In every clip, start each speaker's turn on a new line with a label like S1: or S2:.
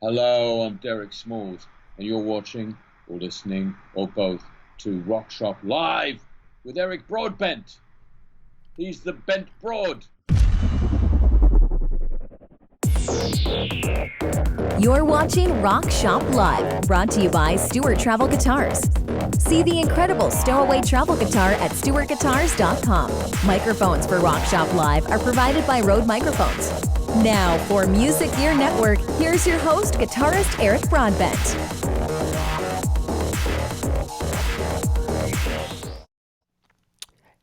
S1: Hello, I'm Derek Smalls, and you're watching, or listening, or both, to Rock Shop Live with Eric Broadbent. He's the Bent Broad.
S2: You're watching Rock Shop Live, brought to you by Stewart Travel Guitars. See the incredible stowaway travel guitar at stewartguitars.com. Microphones for Rock Shop Live are provided by Rode Microphones. Now, for Music Gear Network, here's your host, guitarist Eric Broadbent.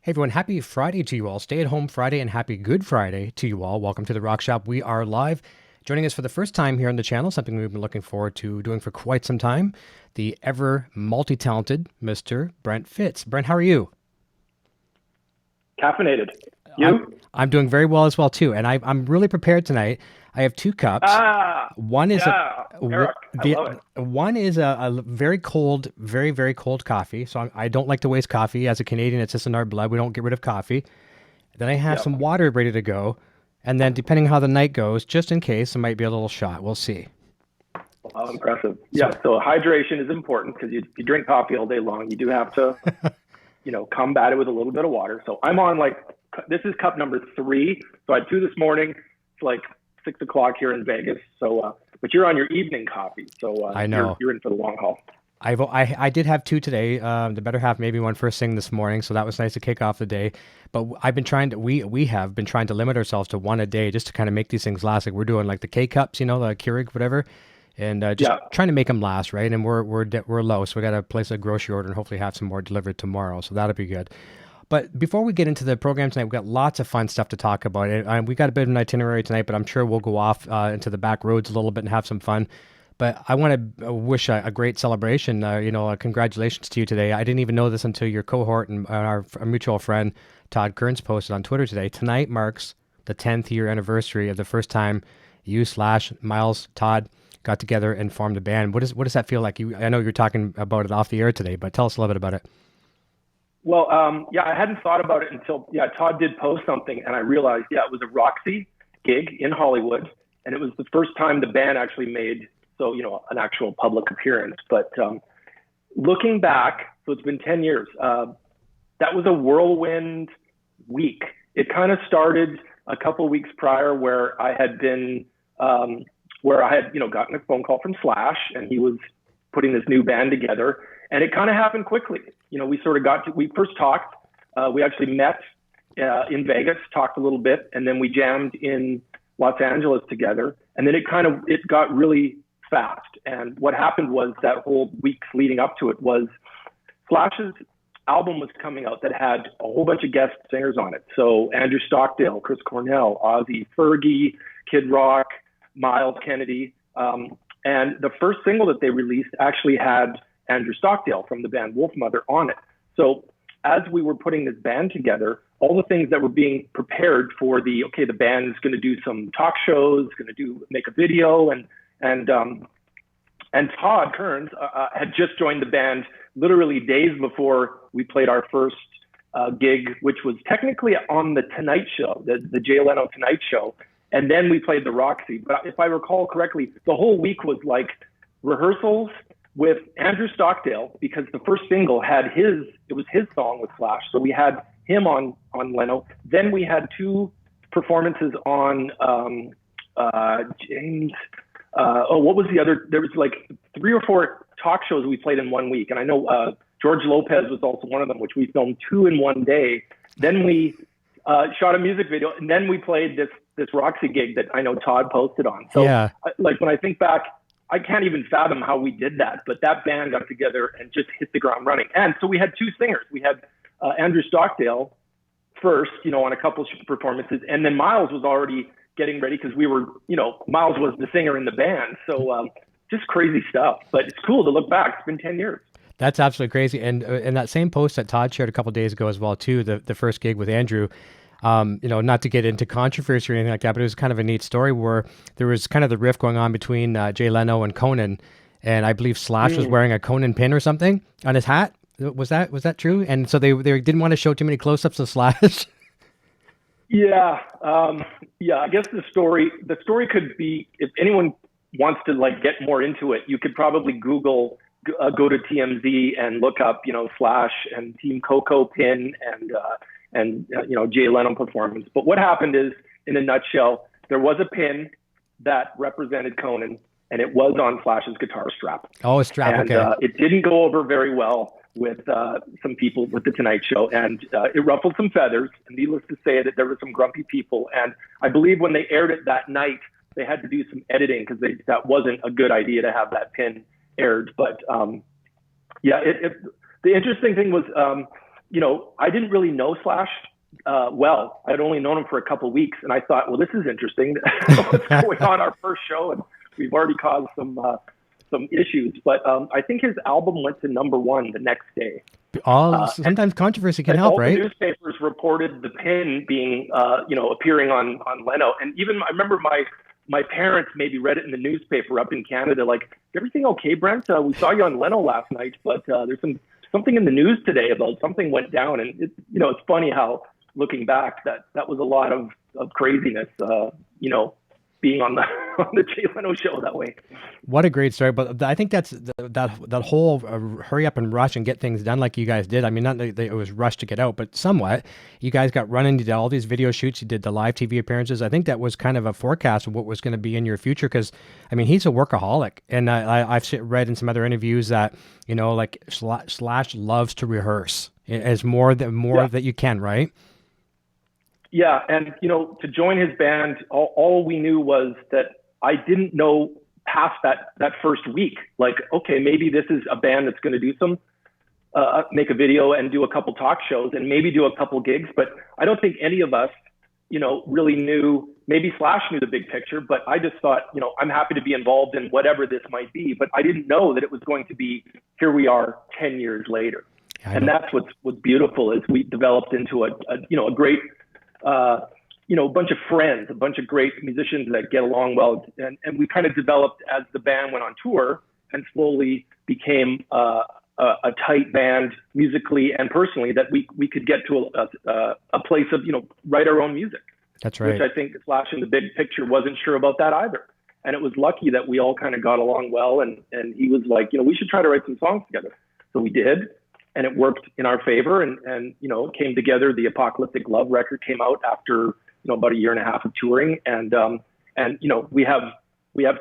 S3: Hey everyone, happy Friday to you all. Stay at home Friday and happy Good Friday to you all. Welcome to the Rock Shop. We are live. Joining us for the first time here on the channel, something we've been looking forward to doing for quite some time, the ever multi-talented Mr. Brent Fitz. Brent, how are you?
S4: Caffeinated. You?
S3: I'm doing very well as well too, and I'm really prepared tonight. I have two cups. One is
S4: Eric, I love it.
S3: One is a very cold, very, very cold coffee. So I don't like to waste coffee. As a Canadian, it's just in our blood. We don't get rid of coffee. Then I have some water ready to go. And then depending how the night goes, just in case, it might be a little shot. We'll see.
S4: Oh, impressive. So hydration is important because you drink coffee all day long. You do have to, combat it with a little bit of water. So I'm on this is cup number 3. So I had 2 this morning. It's like 6 o'clock here in Vegas. So, but you're on your evening coffee. So
S3: I know
S4: you're in for the long haul.
S3: I did have 2 today. The better half, maybe one first thing this morning. So that was nice to kick off the day. But I've been trying to, we have been trying to limit ourselves to 1 a day just to kind of make these things last. Like we're doing like the K cups, the Keurig, whatever. And just trying to make them last, right? And we're low. So we got to place a grocery order and hopefully have some more delivered tomorrow. So that'll be good. But before we get into the program tonight, we've got lots of fun stuff to talk about. And we got a bit of an itinerary tonight, but I'm sure we'll go off into the back roads a little bit and have some fun. But I want to wish a great celebration, congratulations to you today. I didn't even know this until your cohort and our mutual friend, Todd Kearns, posted on Twitter today. Tonight marks the 10th year anniversary of the first time you/Myles, Todd, got together and formed a band. What does that feel like? I know you're talking about it off the air today, but tell us a little bit about it.
S4: Well, I hadn't thought about it until, Todd did post something and I realized, it was a Roxy gig in Hollywood. And it was the first time the band actually made, an actual public appearance. But looking back, so it's been 10 years, that was a whirlwind week. It kind of started a couple of weeks prior where I had been, gotten a phone call from Slash and he was putting this new band together. And it kind of happened quickly. We first talked, we actually met in Vegas, talked a little bit, and then we jammed in Los Angeles together. And then it got really fast. And what happened was that whole weeks leading up to it was Slash's album was coming out that had a whole bunch of guest singers on it. So Andrew Stockdale, Chris Cornell, Ozzy, Fergie, Kid Rock, Myles Kennedy. And the first single that they released actually had Andrew Stockdale from the band Wolfmother on it. So as we were putting this band together, all the things that were being prepared for the band's going to do some talk shows, make a video, and Todd Kearns had just joined the band literally days before we played our first gig, which was technically on the Tonight Show, the Jay Leno Tonight Show. And then we played the Roxy. But if I recall correctly, the whole week was like rehearsals with Andrew Stockdale, because the first single it was his song with Slash. So we had him on Leno. Then we had 2 performances on James. What was the other? There was like 3 or 4 talk shows we played in 1 week. And I know George Lopez was also one of them, which we filmed 2 in 1 day. Then we shot a music video, and then we played this Roxy gig that I know Todd posted on. So when I think back, I can't even fathom how we did that, but that band got together and just hit the ground running. And so we had 2 singers. We had Andrew Stockdale first, on a couple of performances, and then Myles was already getting ready because we were, Myles was the singer in the band. So just crazy stuff, but it's cool to look back. It's been 10 years.
S3: That's absolutely crazy. And in that same post that Todd shared a couple of days ago as well, too, the first gig with Andrew, not to get into controversy or anything like that, but it was kind of a neat story where there was kind of the riff going on between Jay Leno and Conan, and I believe Slash was wearing a Conan pin or something on his hat. Was that true? And so they didn't want to show too many close-ups of Slash.
S4: Yeah. I guess the story could be, if anyone wants to like get more into it, you could probably go to TMZ and look up, Slash and Team Coco Pin and Jay Leno performance. But what happened is, in a nutshell, there was a pin that represented Conan, and it was on Slash's guitar strap.
S3: Oh, a strap,
S4: and,
S3: okay.
S4: It didn't go over very well with some people with the Tonight Show, and it ruffled some feathers. And needless to say that there were some grumpy people. And I believe when they aired it that night, they had to do some editing because that wasn't a good idea to have that pin aired. But the interesting thing was, I didn't really know Slash well. I'd only known him for a couple of weeks, and I thought, well, this is interesting. What's going on our first show, and we've already caused some issues. But I think his album went to #1 the next day.
S3: Sometimes controversy can help, right?
S4: The newspapers reported the pin being, appearing on Leno, and even I remember my parents maybe read it in the newspaper up in Canada, like, everything okay, Brent? We saw you on Leno last night, but there's something in the news today about something went down. And it's funny how, looking back, that was a lot of craziness, being on the Jay Leno show that way.
S3: What a great story. But I think that's that whole hurry up and rush and get things done like you guys did. I mean, not that it was rushed to get out, but somewhat. You guys got running, you did all these video shoots, you did the live TV appearances. I think that was kind of a forecast of what was going to be in your future, because, I mean, he's a workaholic. And I've read in some other interviews that, like Slash loves to rehearse as more that you can, right?
S4: Yeah, and to join his band, all we knew was that I didn't know past that first week. Like, okay, maybe this is a band that's going to do some, make a video and do a couple talk shows and maybe do a couple gigs. But I don't think any of us, really knew. Maybe Slash knew the big picture, but I just thought, I'm happy to be involved in whatever this might be. But I didn't know that it was going to be, here we are 10 years later. And that's what's beautiful, is we developed into a great, a bunch of friends, a bunch of great musicians that get along well. And we kind of developed as the band went on tour and slowly became a tight band musically and personally, that we could get to a place of, write our own music.
S3: That's right.
S4: Which I think Slash in the big picture wasn't sure about that either. And it was lucky that we all kind of got along well. And he was like, we should try to write some songs together. So we did. And it worked in our favor, and it came together. The Apocalyptic Love record came out after about a year and a half of touring, and we have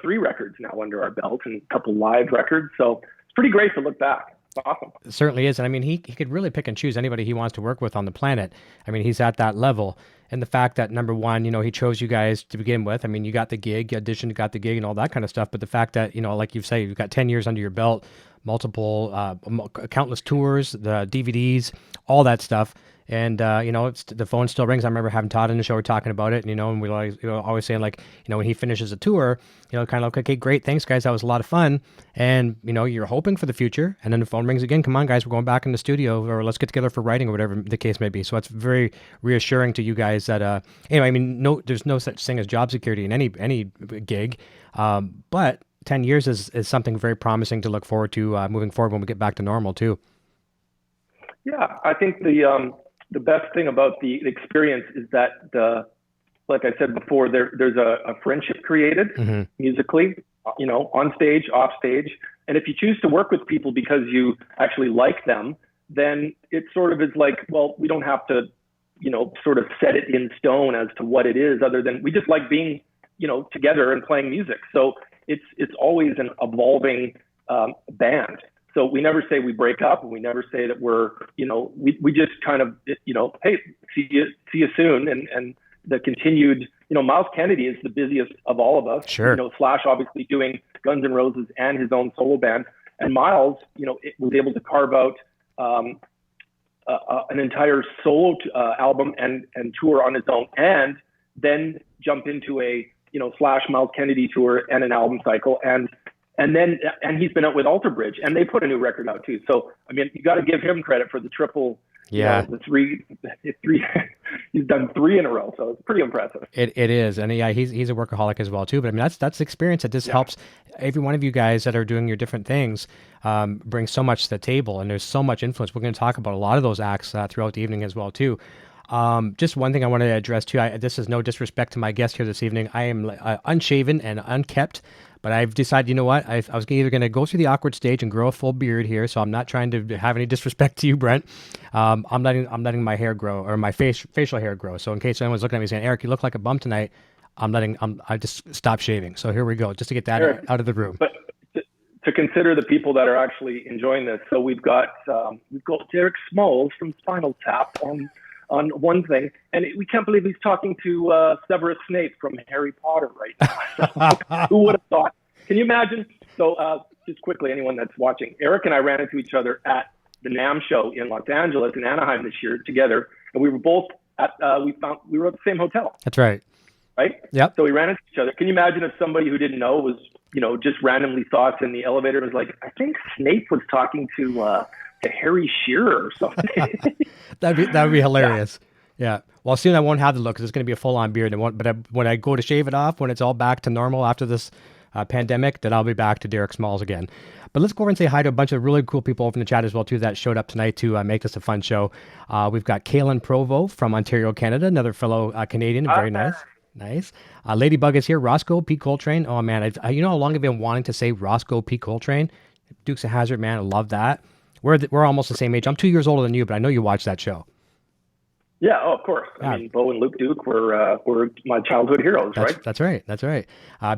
S4: 3 records now under our belt and a couple live records. So it's pretty great to look back. It's awesome.
S3: It certainly is, and I mean, he could really pick and choose anybody he wants to work with on the planet. I mean, he's at that level, and the fact that #1, he chose you guys to begin with. I mean, you got the gig, auditioned, got the gig, and all that kind of stuff. But the fact that like you say, you've got 10 years under your belt, multiple, countless tours, the DVDs, all that stuff. And, the phone still rings. I remember having Todd in the show, we're talking about it, and we always saying, like, when he finishes a tour, kind of like, okay, great, thanks guys, that was a lot of fun. And, you're hoping for the future, and then the phone rings again, come on guys, we're going back in the studio, or let's get together for writing, or whatever the case may be. So it's very reassuring to you guys that, anyway, I mean, there's no such thing as job security in any gig, but 10 years is something very promising to look forward to moving forward when we get back to normal too.
S4: Yeah, I think the best thing about the experience is that, like I said before, there's a friendship created musically, on stage, off stage. And if you choose to work with people because you actually like them, then it sort of is like, well, we don't have to, sort of set it in stone as to what it is, other than we just like being, together and playing music. So it's always an evolving band. So we never say we break up, and we never say that we're, we just kind of, hey, see you soon. And the continued, Myles Kennedy is the busiest of all of us.
S3: Sure.
S4: Slash obviously doing Guns N' Roses and his own solo band. And Myles, was able to carve out an entire solo album and tour on his own, and then jump into a, Slash Myles Kennedy tour and an album cycle. And he's been out with Alter Bridge, and they put a new record out too. So, I mean, you got to give him credit for the triple, the three, he's done 3 in a row. So it's pretty impressive.
S3: It is. And yeah, he's a workaholic as well too. But I mean, that's the experience that this helps every one of you guys that are doing your different things, bring so much to the table, and there's so much influence. We're going to talk about a lot of those acts throughout the evening as well too. Just one thing I want to address too. This is no disrespect to my guest here this evening. I am unshaven and unkept, But I've decided, you know what? I was either going to go through the awkward stage and grow a full beard here, so I'm not trying to have any disrespect to you, Brent. I'm letting my hair grow, or my facial hair grow. So in case anyone's looking at me saying, Eric, you look like a bum tonight, I just stopped shaving. So here we go, just to get that out of the room.
S4: But to consider the people that are actually enjoying this, so we've got Derek Smalls from Spinal Tap on one thing, and we can't believe he's talking to Severus Snape from Harry Potter right now. Who would have thought? Can you imagine? So just quickly, anyone that's watching, Eric and I ran into each other at the NAMM show in Los Angeles in Anaheim this year together, and we were both at we were at the same hotel.
S3: That's right.
S4: Right?
S3: Yep.
S4: So we ran into each other. Can you imagine if somebody who didn't know was, just randomly saw us in the elevator and was like, I think Snape was talking to Harry Shearer or something.
S3: That'd be hilarious. Yeah. Well, soon I won't have the look because it's going to be a full-on beard. But when I go to shave it off, when it's all back to normal after this pandemic, then I'll be back to Derek Smalls again. But let's go over and say hi to a bunch of really cool people over in the chat as well, too, that showed up tonight to make this a fun show. We've got Halen Provo from Ontario, Canada, another fellow Canadian. Very nice. Nice. Ladybug is here. Roscoe P. Coltrane. Oh, man. You know how long I've been wanting to say Roscoe P. Coltrane? Dukes of Hazzard, man. I love that. We're almost the same age. I'm 2 years older than you, but I know you watched that show.
S4: Yeah, of course. I mean, Bo and Luke Duke were my childhood heroes, right?
S3: That's right. That's right.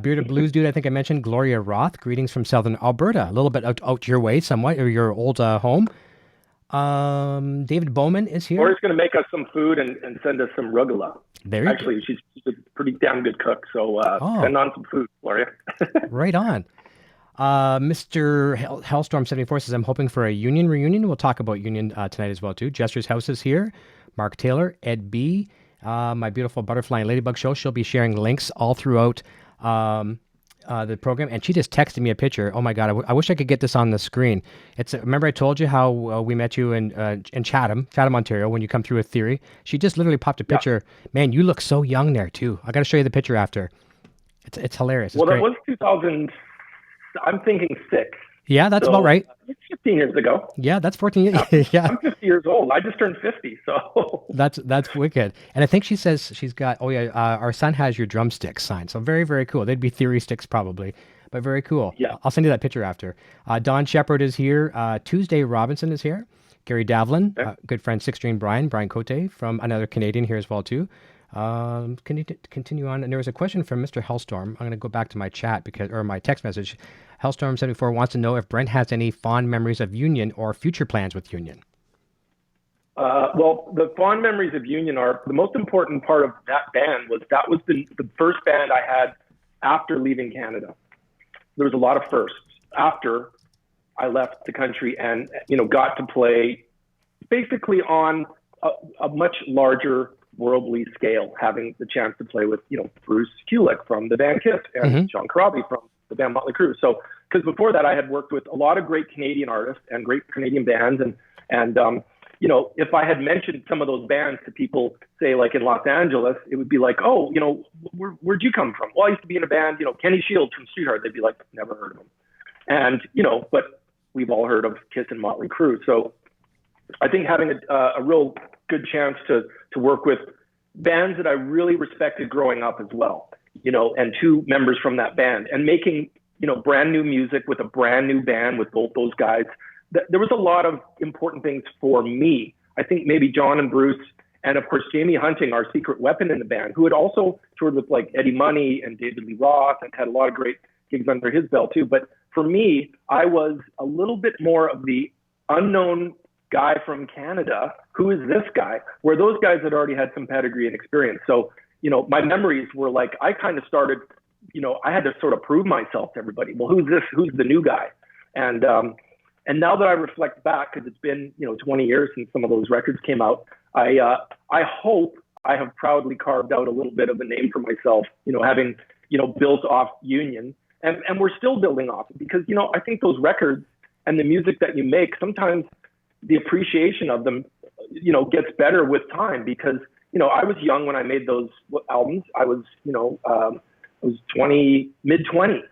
S3: Bearded Blues Dude, I think I mentioned. Gloria Roth, greetings from Southern Alberta. A little bit out your way somewhat, or your old home. David Bowman is here.
S4: Gloria's going to make us some food and send us some rugula. Actually, she's a pretty damn good cook, so send on some food, Gloria.
S3: Right on. Mr. Hellstorm74 says, I'm hoping for a Union reunion. We'll talk about Union tonight as well, too. Jester's House is here. Mark Taylor, Ed B., my beautiful Butterfly and Ladybug show. She'll be sharing links all throughout the program. And she just texted me a picture. Oh, my God. I wish I could get this on the screen. Remember I told you how we met you in Chatham, Ontario, when you come through with Theory? She just literally popped a picture. Yeah. Man, you look so young there, too. I got to show you the picture after. It's hilarious. It's
S4: great.
S3: That
S4: was 2000. I'm thinking 6.
S3: Yeah, that's about right.
S4: It's 15 years ago.
S3: Yeah, that's 14 years. Yeah.
S4: I'm 50 years old. I just turned 50, so.
S3: That's wicked. And I think she says she's got, our son has your drumsticks signed. So very, very cool. They'd be Theory sticks probably, but very cool.
S4: Yeah.
S3: I'll send you that picture after. Don Shepard is here. Tuesday Robinson is here. Gary Davlin, good friend Sixteen Brian Cote from another Canadian here as well too. Can you continue on? And there was a question from Mr. Hellstorm. I'm going to go back to my chat or my text message. Hellstorm74 wants to know if Brent has any fond memories of Union or future plans with Union.
S4: Well, the fond memories of Union are the most important part of that band was the first band I had after leaving Canada. There was a lot of firsts after I left the country and, got to play basically on a much larger worldly scale, having the chance to play with, Bruce Kulick from the band Kiss and John Corabi from the band Motley Crue. So, because before that I had worked with a lot of great Canadian artists and great Canadian bands. And if I had mentioned some of those bands to people, say like in Los Angeles, it would be like, oh, where'd you come from? Well, I used to be in a band, Kenny Shields from Streetheart. They'd be like, never heard of him. And, but we've all heard of Kiss and Motley Crue. So I think having a real good chance to work with bands that I really respected growing up as well, and 2 members from that band and making, brand new music with a brand new band with both those guys. There was a lot of important things for me. I think maybe John and Bruce and of course, Jamie Hunting, our secret weapon in the band, who had also toured with like Eddie Money and David Lee Roth and had a lot of great gigs under his belt too. But for me, I was a little bit more of the unknown guy from Canada. Who is this guy? Where those guys had already had some pedigree and experience. So, my memories were like, I kind of started, I had to sort of prove myself to everybody. Well, who's this? Who's the new guy? And now that I reflect back, because it's been, 20 years since some of those records came out, I hope I have proudly carved out a little bit of a name for myself, having, built off Union. And we're still building off it because, I think those records and the music that you make, sometimes the appreciation of them, gets better with time because, I was young when I made those albums. I was, mid-20s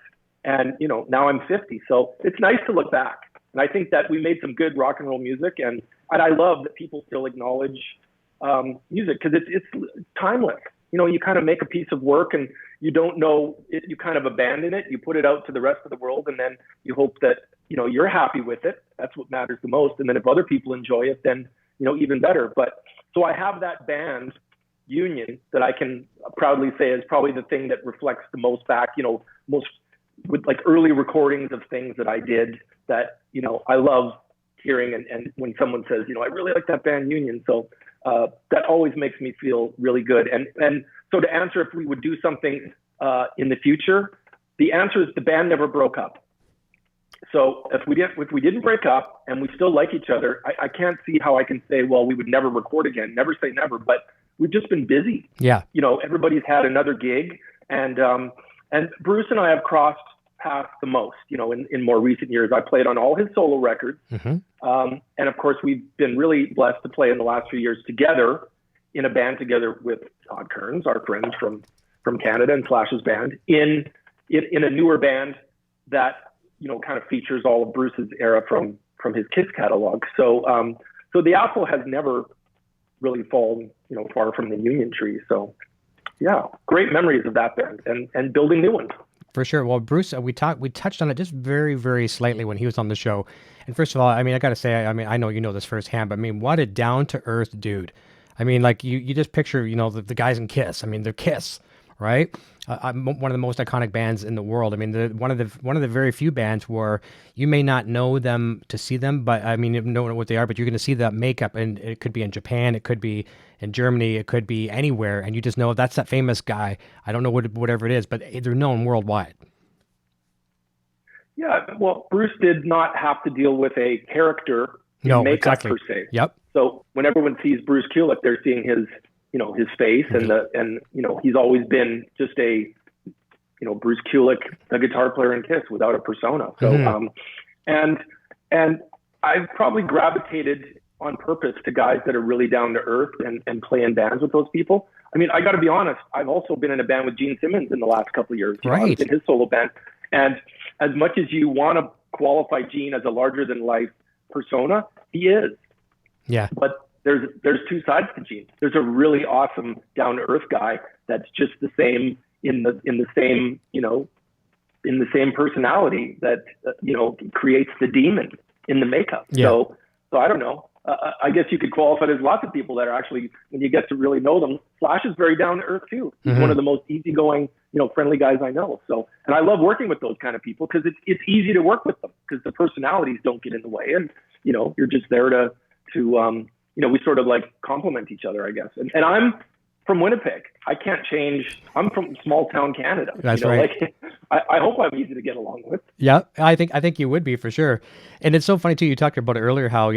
S4: and, now I'm 50. So it's nice to look back. And I think that we made some good rock and roll music. And I love that people still acknowledge music because it's timeless. you kind of make a piece of work and you don't know it, you kind of abandon it, you put it out to the rest of the world, and then you hope that, you're happy with it. That's what matters the most. And then if other people enjoy it, then, even better. But so I have that band union that I can proudly say is probably the thing that reflects the most back, most with like early recordings of things that I did that, I love hearing. And when someone says, I really like that band union. So that always makes me feel really good. And so to answer if we would do something in the future, the answer is the band never broke up. So if we didn't break up and we still like each other, I can't see how I can say, well, we would never record again. Never say never, but we've just been busy.
S3: Yeah.
S4: Everybody's had another gig, and Bruce and I have crossed paths the most, in more recent years. I played on all his solo records. Mm-hmm. And of course we've been really blessed to play in the last few years together in a band together with Todd Kearns, our friends from Canada, and Flash's band in a newer band that, kind of features all of Bruce's era from his Kiss catalog. So the apple has never really fallen, far from the Union tree. So yeah, great memories of that band and building new ones.
S3: For sure. Well, Bruce, we touched on it just very, very slightly when he was on the show. And first of all, I got to say, I know you know this firsthand, but what a down to earth dude. Like you just picture, the guys in Kiss. They're Kiss, right? One of the most iconic bands in the world. One of the very few bands where you may not know them to see them, but you know what they are, but you're going to see that makeup, and it could be in Japan, it could be in Germany, it could be anywhere, and you just know that's that famous guy. I don't know whatever it is, but they're known worldwide.
S4: Yeah, well, Bruce did not have to deal with a character in makeup
S3: exactly.
S4: per se.
S3: Yep.
S4: So when everyone sees Bruce Kulick, they're seeing his face, and he's always been just a, Bruce Kulick, a guitar player in Kiss without a persona. So, and I've probably gravitated on purpose to guys that are really down to earth and play in bands with those people. I got to be honest, I've also been in a band with Gene Simmons in the last couple of years.
S3: Right.
S4: I was in his solo band. And as much as you want to qualify Gene as a larger than life persona, he is. Yeah. But there's two sides to Gene. There's a really awesome down to earth guy that's just the same in the same personality that creates the demon in the makeup. Yeah. So I don't know. I guess you could qualify. There's lots of people that are actually, when you get to really know them, Flash is very down to earth too. He's one of the most easygoing, friendly guys I know. So, and I love working with those kind of people because it's easy to work with them because the personalities don't get in the way, and you're just there to we sort of like complement each other, I guess. And I'm from Winnipeg. I can't change. I'm from small town Canada.
S3: That's right.
S4: I hope I'm easy to get along with.
S3: Yeah, I think you would be for sure. And it's so funny too. You talked about it earlier, how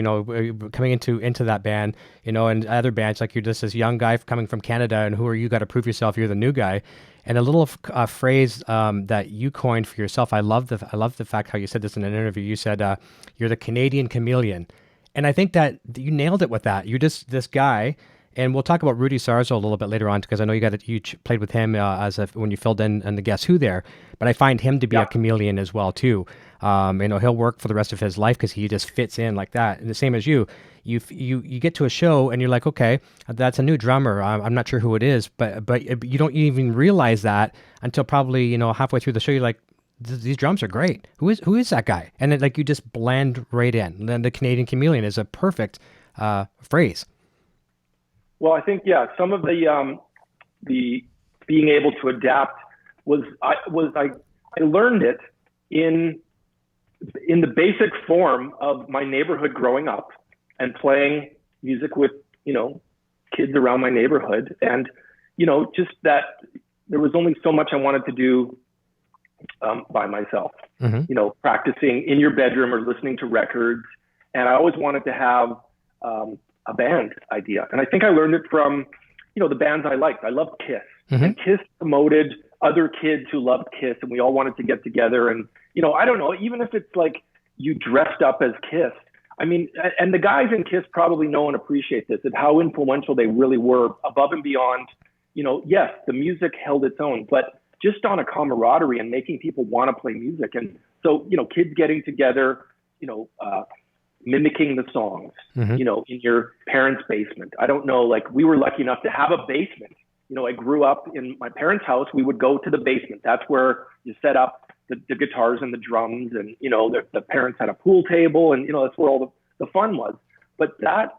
S3: coming into that band, and other bands, like you're just this young guy coming from Canada, and who are you? Got to prove yourself. You're the new guy. And a little phrase that you coined for yourself. I love the fact how you said this in an interview. You said you're the Canadian chameleon. And I think that you nailed it with that. You're just this guy, and we'll talk about Rudy Sarzo a little bit later on, because I know you played with him when you filled in the Guess Who there. But I find him to be a chameleon as well too. He'll work for the rest of his life because he just fits in like that. And the same as you get to a show and you're like, okay, that's a new drummer. I'm not sure who it is, but you don't even realize that until probably halfway through the show. You're like, these drums are great. Who is that guy? And then you just blend right in. And then the Canadian chameleon is a perfect phrase.
S4: Well, I think some of the being able to adapt I learned it in the basic form of my neighborhood growing up and playing music with kids around my neighborhood, and just that there was only so much I wanted to do by myself, practicing in your bedroom or listening to records. And I always wanted to have a band idea. And I think I learned it from, the bands I liked. I loved Kiss. And Kiss promoted other kids who loved Kiss, and we all wanted to get together. And, I don't know, even if it's like you dressed up as Kiss, and the guys in Kiss probably know and appreciate this, and how influential they really were above and beyond, yes, the music held its own, but just on a camaraderie and making people want to play music. And so, kids getting together, mimicking the songs, in your parents' basement. I don't know, we were lucky enough to have a basement I grew up in my parents' house. We would go to the basement. That's where you set up the guitars and the drums, and the parents had a pool table, and that's where all the fun was. But that,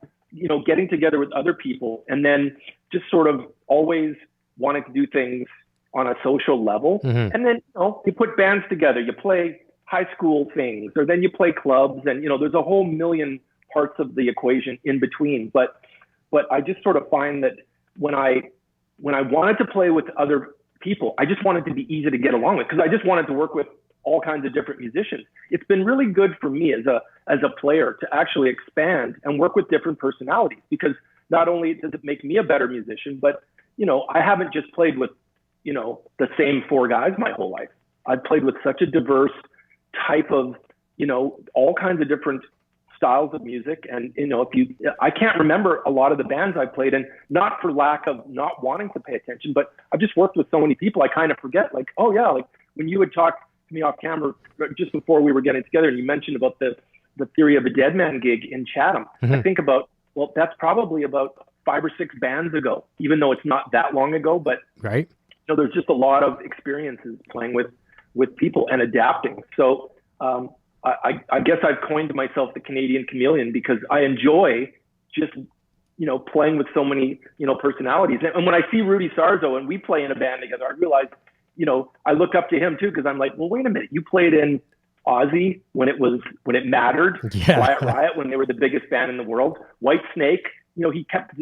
S4: getting together with other people, and then just sort of always wanting to do things on a social level.
S3: Mm-hmm.
S4: And then you put bands together, you play high school things, or then you play clubs, and there's a whole million parts of the equation in between. But I just sort of find that when I wanted to play with other people, I just wanted to be easy to get along with, because I just wanted to work with all kinds of different musicians. It's been really good for me as a player to actually expand and work with different personalities, because not only does it make me a better musician, but I haven't just played with the same four guys my whole life. I've played with such a diverse type of all kinds of different styles of music. And I can't remember a lot of the bands I played in, not for lack of not wanting to pay attention, but I've just worked with so many people I kind of forget, like, oh yeah, like when you would talk to me off camera just before we were getting together, and you mentioned about the Theory of a Deadman gig in Chatham.
S3: Mm-hmm.
S4: I think about, well, that's probably about 5 or 6 bands ago, even though it's not that long ago, but
S3: right.
S4: There's just a lot of experiences playing with people and adapting. So I guess I've coined myself the Canadian chameleon, because I enjoy just playing with so many personalities. And when I see Rudy Sarzo and we play in a band together, I realize I look up to him too, because I'm like, well, wait a minute, you played in Ozzy when it mattered.
S3: Yeah.
S4: Quiet Riot when they were the biggest band in the world. White Snake, he kept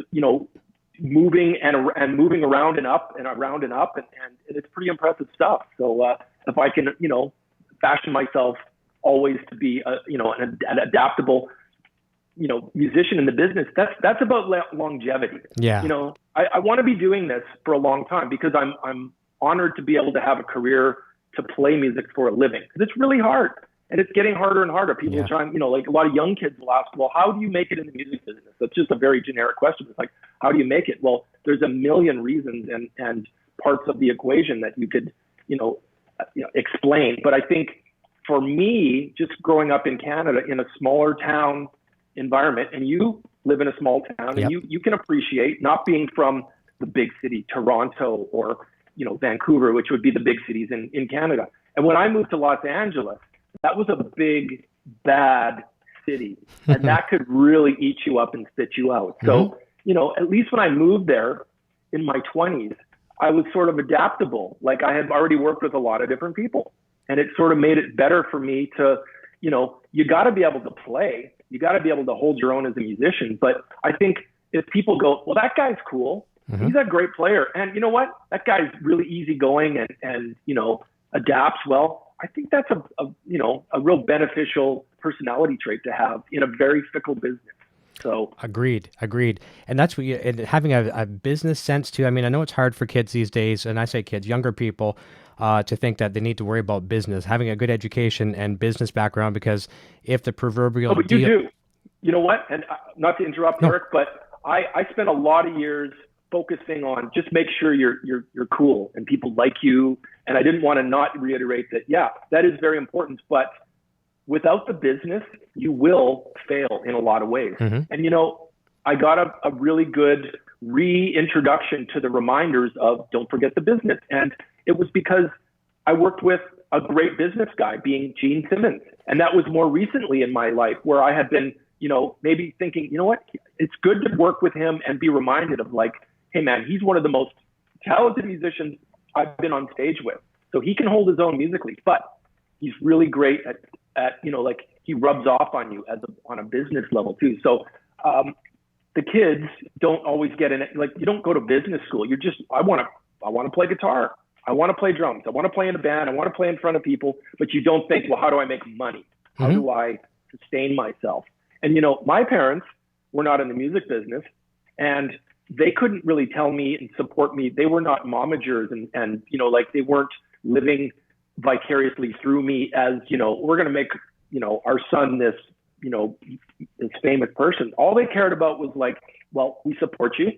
S4: moving and moving around and up and around and up, and it's pretty impressive stuff. So if I can fashion myself always to be an adaptable musician in the business, that's about longevity.
S3: Yeah.
S4: I want to be doing this for a long time, because I'm honored to be able to have a career to play music for a living, because it's really hard, and it's getting harder and harder. People trying, like a lot of young kids will ask, well, how do you make it in the music business? That's just a very generic question. It's like, how do you make it? Well, there's a million reasons and parts of the equation that you could, explain. But I think for me, just growing up in Canada in a smaller town environment, and you live in a small town,
S3: yep.
S4: and you can appreciate not being from the big city, Toronto or, Vancouver, which would be the big cities in Canada. And when I moved to Los Angeles, that was a big, bad city, and that could really eat you up and spit you out. So, at least when I moved there in my 20s, I was sort of adaptable. Like, I had already worked with a lot of different people, and it sort of made it better for me to, you got to be able to play. You got to be able to hold your own as a musician. But I think if people go, well, that guy's cool.
S3: Mm-hmm.
S4: He's a great player. And you know what? That guy's really easygoing and adapts well. I think that's a real beneficial personality trait to have in a very fickle business. So
S3: agreed. And that's what and having a business sense too. I mean, I know it's hard for kids these days, and I say kids, younger people, to think that they need to worry about business, having a good education and business background, because if the proverbial
S4: but you do. You know what? And not to interrupt, Eric, but I spent a lot of years focusing on just make sure you're cool and people like you. And I didn't want to not reiterate that, yeah, that is very important. But without the business, you will fail in a lot of ways. Mm-hmm. And, I got a really good reintroduction to the reminders of don't forget the business. And it was because I worked with a great business guy, being Gene Simmons. And that was more recently in my life, where I had been, maybe thinking, you know what, it's good to work with him and be reminded of, like, hey man, he's one of the most talented musicians I've been on stage with. So he can hold his own musically, but he's really great at like, he rubs off on you on a business level too. So the kids don't always get in it. Like, you don't go to business school. You're just, I want to play guitar. I want to play drums. I want to play in a band. I want to play in front of people, but you don't think, well, how do I make money? How
S3: Mm-hmm.
S4: do I sustain myself? And, my parents were not in the music business, and they couldn't really tell me and support me. They were not momagers and like, they weren't living vicariously through me as, we're going to make, our son this famous person. All they cared about was like, well, we support you,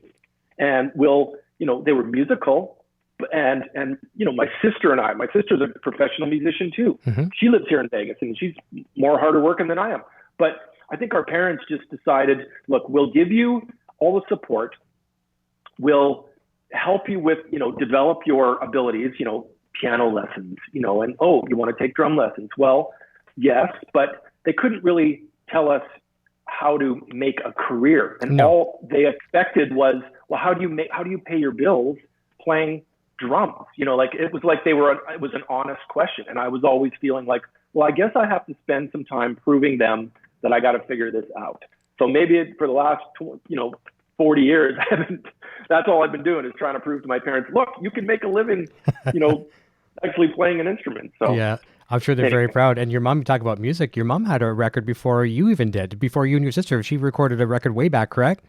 S4: and we'll, they were musical, and my sister's a professional musician too. Mm-hmm. She lives here in Vegas, and she's more harder working than I am. But I think our parents just decided, look, we'll give you all the support. We'll help you with, develop your abilities, piano lessons, and, oh, you want to take drum lessons? Well, yes, but they couldn't really tell us how to make a career. And all they expected was, well, how do you pay your bills playing drums? It was like it was an honest question. And I was always feeling like, well, I guess I have to spend some time proving them that I got to figure this out. So maybe for the last, 40 years, that's all I've been doing is trying to prove to my parents, look, you can make a living, actually playing an instrument. So
S3: yeah, I'm sure they're very proud. And your mom, you talk about music, your mom had a record before you even did, before you and your sister. She recorded a record way back, correct?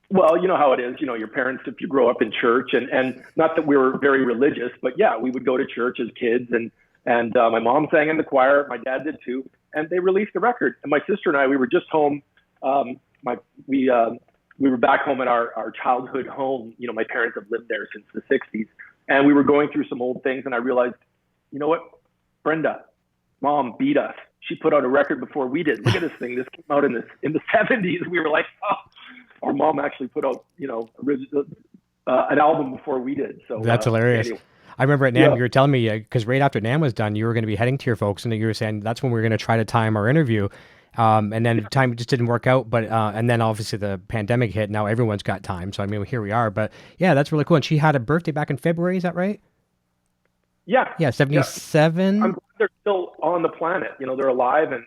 S4: Well, you know how it is, your parents, if you grow up in church, and not that we were very religious, but yeah, we would go to church as kids, and my mom sang in the choir, my dad did too, and they released a record. And my sister and I, we were just home, we were back home at our childhood home. My parents have lived there since the 60s. And we were going through some old things, and I realized, you know what? Brenda, Mom beat us. She put out a record before we did. Look at this thing. This came out in the 70s. We were like, oh, our mom actually put out, an album before we did. So
S3: that's hilarious.
S4: Anyway.
S3: I remember at NAMM, you were telling me, because right after NAMM was done, you were going to be heading to your folks, and you were saying that's when we were going to try to time our interview. And then time just didn't work out, but and then obviously the pandemic hit. Now everyone's got time, so I mean here we are. But yeah, that's really cool. And she had a birthday back in February. Is that right?
S4: Yeah.
S3: Yeah, 77.
S4: I'm glad they're still on the planet. They're alive, and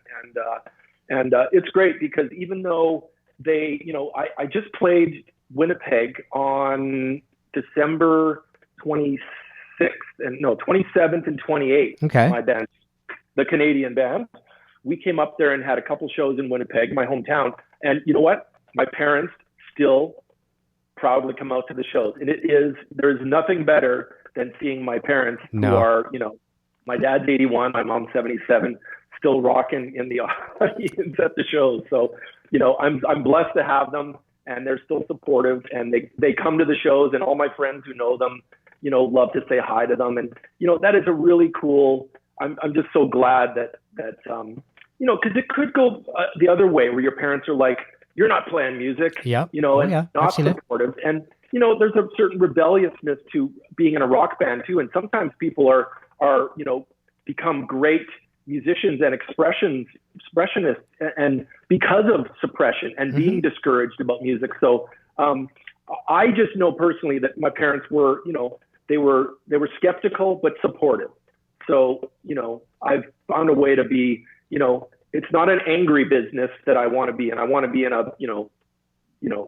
S4: it's great because even though they, I just played Winnipeg on December 27th and 28th.
S3: Okay.
S4: My band, the Canadian band. We came up there and had a couple shows in Winnipeg, my hometown. And you know what? My parents still proudly come out to the shows. And there's nothing better than seeing my parents who are, my dad's 81, my mom's 77, still rocking in the audience at the shows. So, I'm blessed to have them, and they're still supportive, and they come to the shows, and all my friends who know them, love to say hi to them. And, that is a really cool, I'm just so glad that because it could go the other way where your parents are like, you're not playing music, and not supportive. And, there's a certain rebelliousness to being in a rock band too. And sometimes people are become great musicians and expressionists and because of suppression and being discouraged about music. So I just know personally that my parents were, they were skeptical, but supportive. So, I've found a way to be, it's not an angry business that I want to be in. I want to be in a,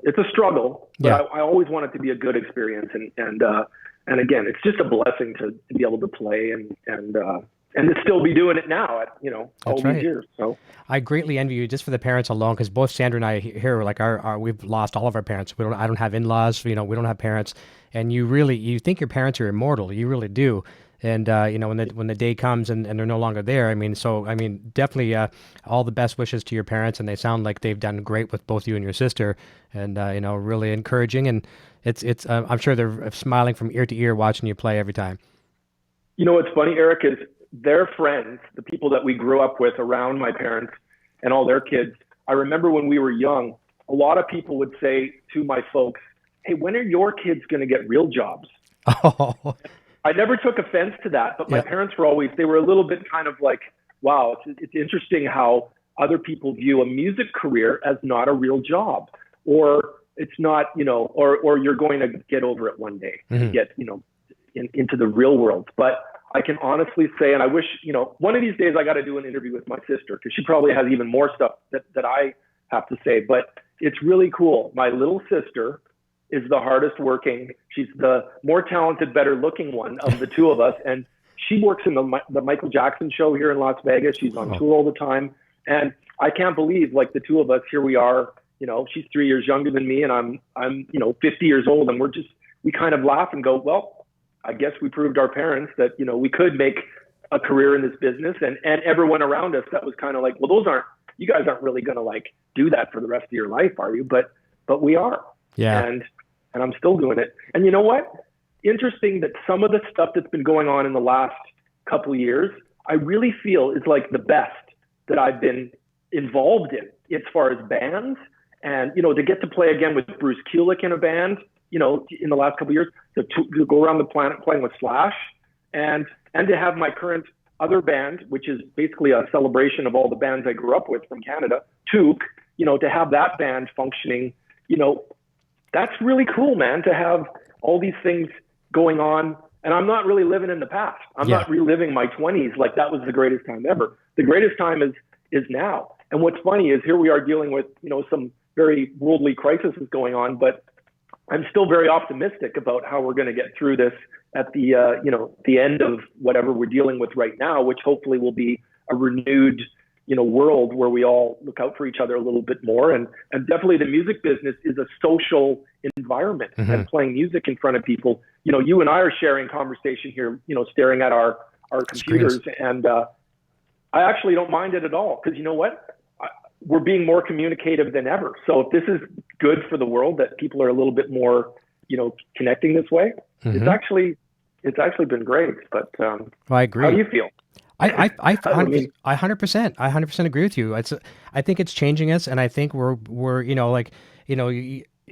S4: it's a struggle, but I always want it to be a good experience. And again, it's just a blessing to be able to play and to still be doing it now at, all these years. So
S3: I greatly envy you just for the parents alone, because both Sandra and I here are like we've lost all of our parents. I don't have in-laws, we don't have parents. And you think your parents are immortal. You really do. And, when the day comes and they're no longer there, definitely all the best wishes to your parents. And they sound like they've done great with both you and your sister, and, really encouraging. And it's I'm sure they're smiling from ear to ear watching you play every time.
S4: What's funny, Eric, is their friends, the people that we grew up with around my parents and all their kids. I remember when we were young, a lot of people would say to my folks, hey, when are your kids going to get real jobs?
S3: Oh.
S4: I never took offense to that, but my parents they were a little bit kind of like, wow, it's interesting how other people view a music career as not a real job, or it's not, or you're going to get over it one day and get, into the real world. But I can honestly say, and I wish, one of these days I got to do an interview with my sister, because she probably has even more stuff that I have to say, but it's really cool. My little sister is the hardest working. She's the more talented, better looking one of the two of us. And she works in the Michael Jackson show here in Las Vegas. She's on tour all the time. And I can't believe, like, the two of us, here we are, she's 3 years younger than me, and I'm 50 years old. And we kind of laugh and go, well, I guess we proved our parents that, we could make a career in this business. And everyone around us that was kind of like, well, you guys aren't really going to like do that for the rest of your life, are you? But we are.
S3: Yeah.
S4: And I'm still doing it. And you know what? Interesting that some of the stuff that's been going on in the last couple of years, I really feel is like the best that I've been involved in as far as bands. And, to get to play again with Bruce Kulick in a band, in the last couple of years, to go around the planet playing with Slash, and to have my current other band, which is basically a celebration of all the bands I grew up with from Canada, Toque, to have that band functioning, that's really cool, man, to have all these things going on. And I'm not really living in the past. I'm not reliving my 20s like that was the greatest time ever. The greatest time is now. And what's funny is here we are dealing with, some very worldly crises going on, but I'm still very optimistic about how we're going to get through this at the, the end of whatever we're dealing with right now, which hopefully will be a renewed, world where we all look out for each other a little bit more. And definitely the music business is a social environment, and playing music in front of people. You and I are sharing conversation here, staring at our computers, screens. And I actually don't mind it at all, because you know what? We're being more communicative than ever. So if this is good for the world, that people are a little bit more, connecting this way, it's actually been great. But
S3: I agree.
S4: How do you feel?
S3: I 100% agree with you. I think it's changing us, and I think we're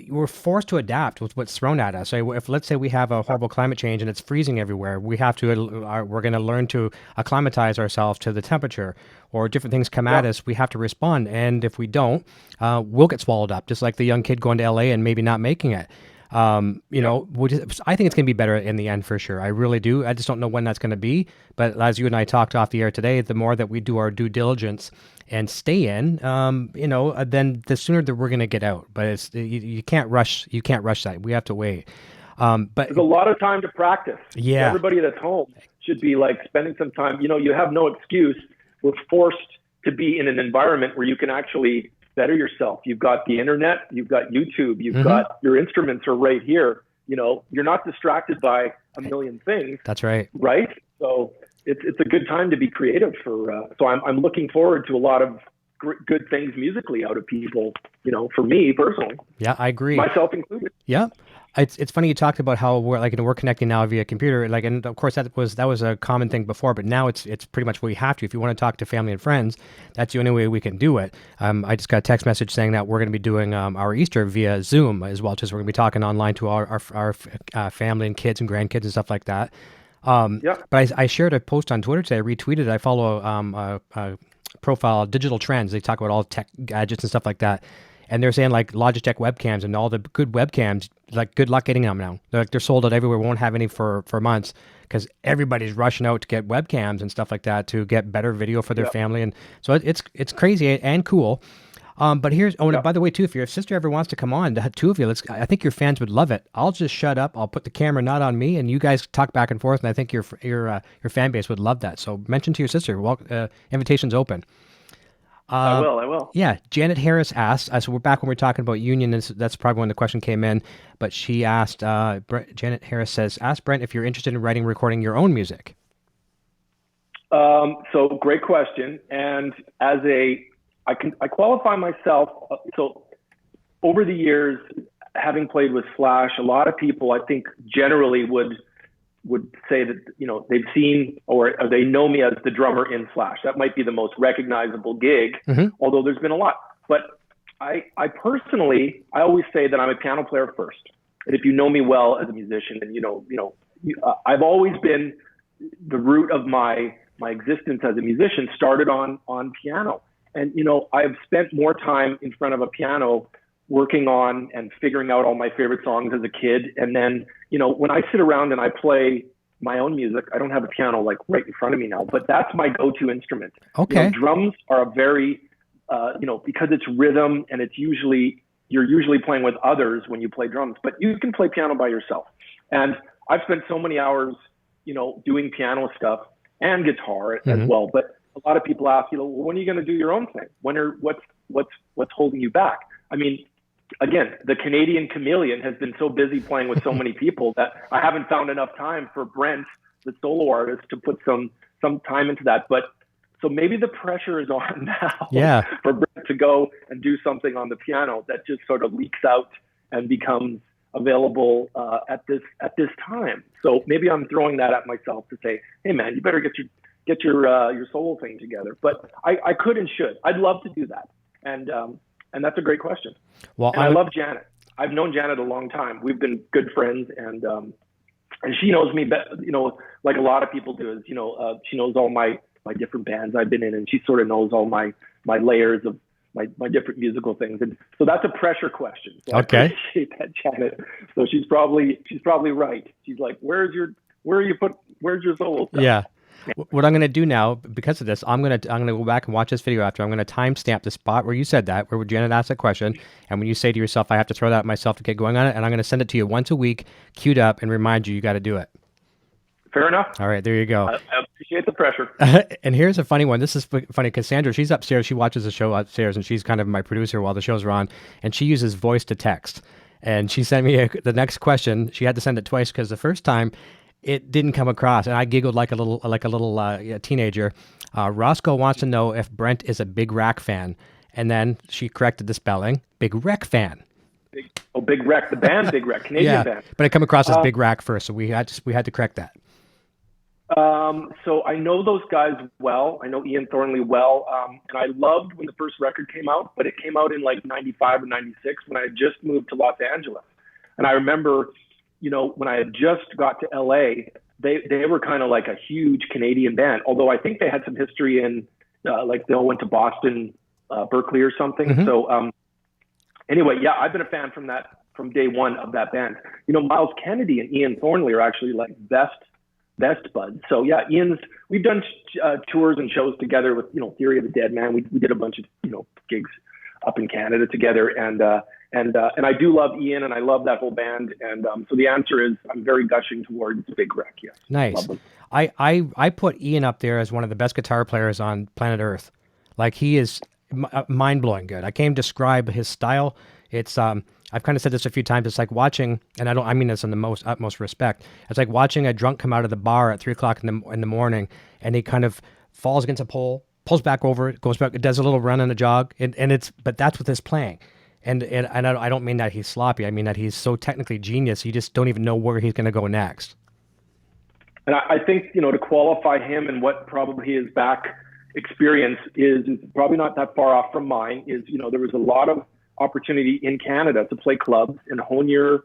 S3: we're forced to adapt with what's thrown at us. So if let's say we have a horrible climate change and it's freezing everywhere, we're going to learn to acclimatize ourselves to the temperature, or different things come at us, we have to respond. And if we don't, we'll get swallowed up, just like the young kid going to LA and maybe not making it. I think it's going to be better in the end for sure. I really do. I just don't know when that's going to be. But as you and I talked off the air today, the more that we do our due diligence and stay in, then the sooner that we're going to get out. But you can't rush. You can't rush that. We have to wait. But
S4: there's a lot of time to practice.
S3: Yeah.
S4: Everybody that's home should be like spending some time. You have no excuse. We're forced to be in an environment where you can actually better yourself. You've got the internet, you've got YouTube, you've got your instruments are right here. You're not distracted by a million things.
S3: That's right.
S4: Right. So it's a good time to be creative so I'm looking forward to a lot of good things musically out of people, for me personally.
S3: Yeah, I agree.
S4: Myself included.
S3: Yeah. It's funny you talked about how we're connecting now via computer, and of course that was a common thing before, but now it's pretty much we have to. If you want to talk to family and friends, that's the only way we can do it. I just got a text message saying that we're going to be doing our Easter via Zoom as well, just we're going to be talking online to our family and kids and grandkids and stuff like that. But I shared a post on Twitter today. I retweeted it. I follow a profile, Digital Trends. They talk about all tech gadgets and stuff like that. And they're saying like Logitech webcams and all the good webcams, like good luck getting them now. They're sold out everywhere. We won't have any for months, because everybody's rushing out to get webcams and stuff like that to get better video for their family. And so it's crazy and cool. But here's, by the way, too, if your sister ever wants to come on, the two of you, I think your fans would love it. I'll just shut up. I'll put the camera not on me, and you guys talk back and forth. And I think your fan base would love that. So mention to your sister. Invitation's open.
S4: I will.
S3: Yeah. Janet Harris asked, so we're back when we're talking about union, and that's probably when the question came in, but she asked, Janet Harris says, ask Brent if you're interested in writing and recording your own music.
S4: So great question. And I qualify myself. So over the years, having played with Slash, a lot of people, I think generally would say that, they've seen or they know me as the drummer in Slash. That might be the most recognizable gig, although there's been a lot. But I personally, I always say that I'm a piano player first. And if you know me well as a musician, then I've always been, the root of my existence as a musician started on piano. And, I've spent more time in front of a piano working on and figuring out all my favorite songs as a kid. And then, when I sit around and I play my own music, I don't have a piano like right in front of me now, but that's my go-to instrument.
S3: Okay.
S4: Drums are a very, because it's rhythm and you're usually playing with others when you play drums, but you can play piano by yourself. And I've spent so many hours, doing piano stuff and guitar as well. But a lot of people ask, well, when are you going to do your own thing? What's holding you back? I mean, again, the Canadian chameleon has been so busy playing with so many people that I haven't found enough time for Brent, the solo artist, to put some time into that. But so maybe the pressure is on now for Brent to go and do something on the piano that just sort of leaks out and becomes available at this time. So maybe I'm throwing that at myself to say, hey man, you better get your solo thing together. But I could and should. I'd love to do that. And that's a great question. Well, I love Janet. I've known Janet a long time. We've been good friends, and she knows me, like a lot of people do. Is she knows all my different bands I've been in, and she sort of knows all my layers of my different musical things. And so that's a pressure question. So
S3: okay.
S4: I appreciate that, Janet. So she's probably right. She's like, where's your solo stuff?
S3: Yeah. What I'm going to do now, because of this, I'm going to go back and watch this video after. I'm going to timestamp the spot where you said that, where Janet asked that question, and when you say to yourself, I have to throw that at myself to get going on it, and I'm going to send it to you once a week, queued up, and remind you got to do it.
S4: Fair enough.
S3: All right, there you go.
S4: I appreciate the pressure.
S3: And here's a funny one. This is funny. Cassandra, she's upstairs. She watches the show upstairs, and she's kind of my producer while the shows are on, and she uses voice to text. And she sent me the next question. She had to send it twice because the first time it didn't come across, and I giggled like a little teenager. Roscoe wants to know if Brent is a Big Rack fan, and then she corrected the spelling. Big Wreck fan.
S4: Big Wreck, the band Big Wreck, Canadian band.
S3: But it come across as Big Rack first, so we had to correct that.
S4: So I know those guys well. I know Ian Thornley well, and I loved when the first record came out, but it came out in like 95 or 96 when I had just moved to Los Angeles. And I remember, when I had just got to LA, they were kind of like a huge Canadian band, although I think they had some history in, like they all went to Boston, Berkeley or something.
S3: Mm-hmm.
S4: So anyway, yeah, I've been a fan from day one of that band. Myles Kennedy and Ian Thornley are actually like best buds. So yeah, we've done tours and shows together with, Theory of a Deadman. We did a bunch of, gigs up in Canada together. And I do love Ian, and I love that whole band. And so the answer is I'm very gushing towards Big Wreck. Yes.
S3: Nice. I put Ian up there as one of the best guitar players on planet Earth. Like, he is mind-blowing good. I can't describe his style. It's I've kind of said this a few times. It's like watching, and I mean this in the utmost respect. It's like watching a drunk come out of the bar at 3:00 in the morning, and he kind of falls against a pole, pulls back over, goes back, does a little run and a jog, but that's with his playing. And I don't mean that he's sloppy. I mean that he's so technically genius. You just don't even know where he's going to go next.
S4: And I think, to qualify him and what probably his back experience is probably not that far off from mine. Is there was a lot of opportunity in Canada to play clubs and hone your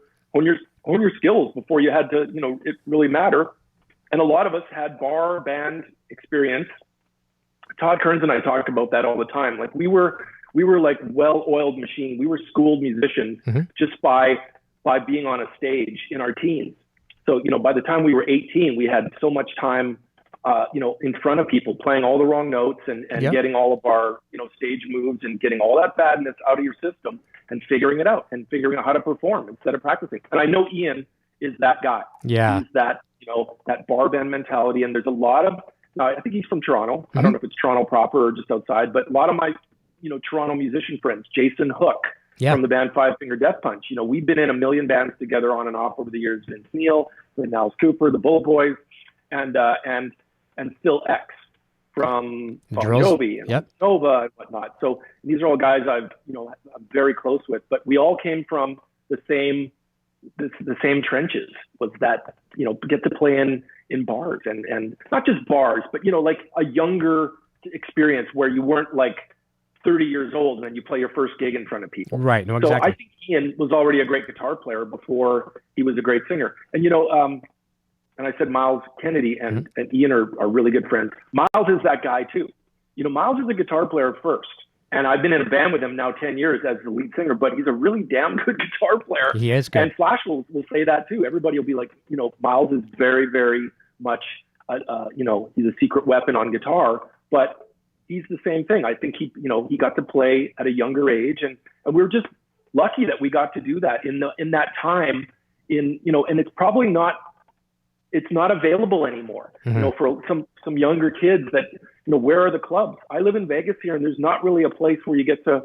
S4: skills before you had to, it really matter. And a lot of us had bar band experience. Todd Kearns and I talked about that all the time. Like we were like well-oiled machine. We were schooled musicians
S3: mm-hmm.
S4: just by being on a stage in our teens. So, by the time we were 18, we had so much time, in front of people, playing all the wrong notes and
S3: yep.
S4: getting all of our, stage moves and getting all that badness out of your system and figuring it out and figuring out how to perform instead of practicing. And I know Ian is that guy.
S3: Yeah.
S4: He's that, that bar band mentality. And there's a lot of, I think he's from Toronto. Mm-hmm. I don't know if it's Toronto proper or just outside, but a lot of my, Toronto musician friends, Jason Hook
S3: yep.
S4: from the band Five Finger Death Punch. We've been in a million bands together on and off over the years. Vince Neil, Niles Cooper, the Bull Boys, and Phil X from Bon Jovi and
S3: yep.
S4: Nova and whatnot. So these are all guys I'm very close with, but we all came from the same trenches. Was that, get to play in bars and not just bars, but, like a younger experience where you weren't like 30 years old and then you play your first gig in front of people.
S3: Right. No, exactly.
S4: So I think Ian was already a great guitar player before he was a great singer. And, and I said Myles Kennedy and,
S3: mm-hmm.
S4: and Ian are really good friends. Myles is that guy too. Myles is a guitar player first. And I've been in a band with him now 10 years as the lead singer, but he's a really damn good guitar player.
S3: He is good.
S4: And Flash will say that too. Everybody will be like, Myles is very, very much, he's a secret weapon on guitar, but he's the same thing. I think he got to play at a younger age, and we're just lucky that we got to do that in that time. And it's probably not available anymore.
S3: Mm-hmm.
S4: For some younger kids that where are the clubs? I live in Vegas here, and there's not really a place where you get to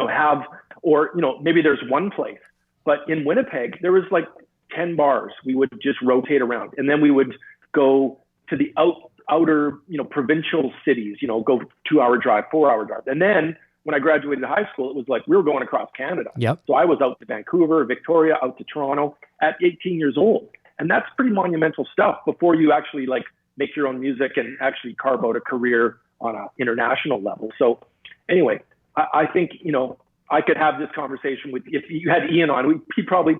S4: have, or maybe there's one place, but in Winnipeg there was like 10 bars. We would just rotate around, and then we would go to the outer, provincial cities, go 2-hour drive, 4-hour drive. And then when I graduated high school, it was like we were going across Canada.
S3: Yep.
S4: So I was out to Vancouver, Victoria, out to Toronto at 18 years old. And that's pretty monumental stuff before you actually like make your own music and actually carve out a career on an international level. So anyway, I think, I could have this conversation with, if you had Ian on, he'd probably,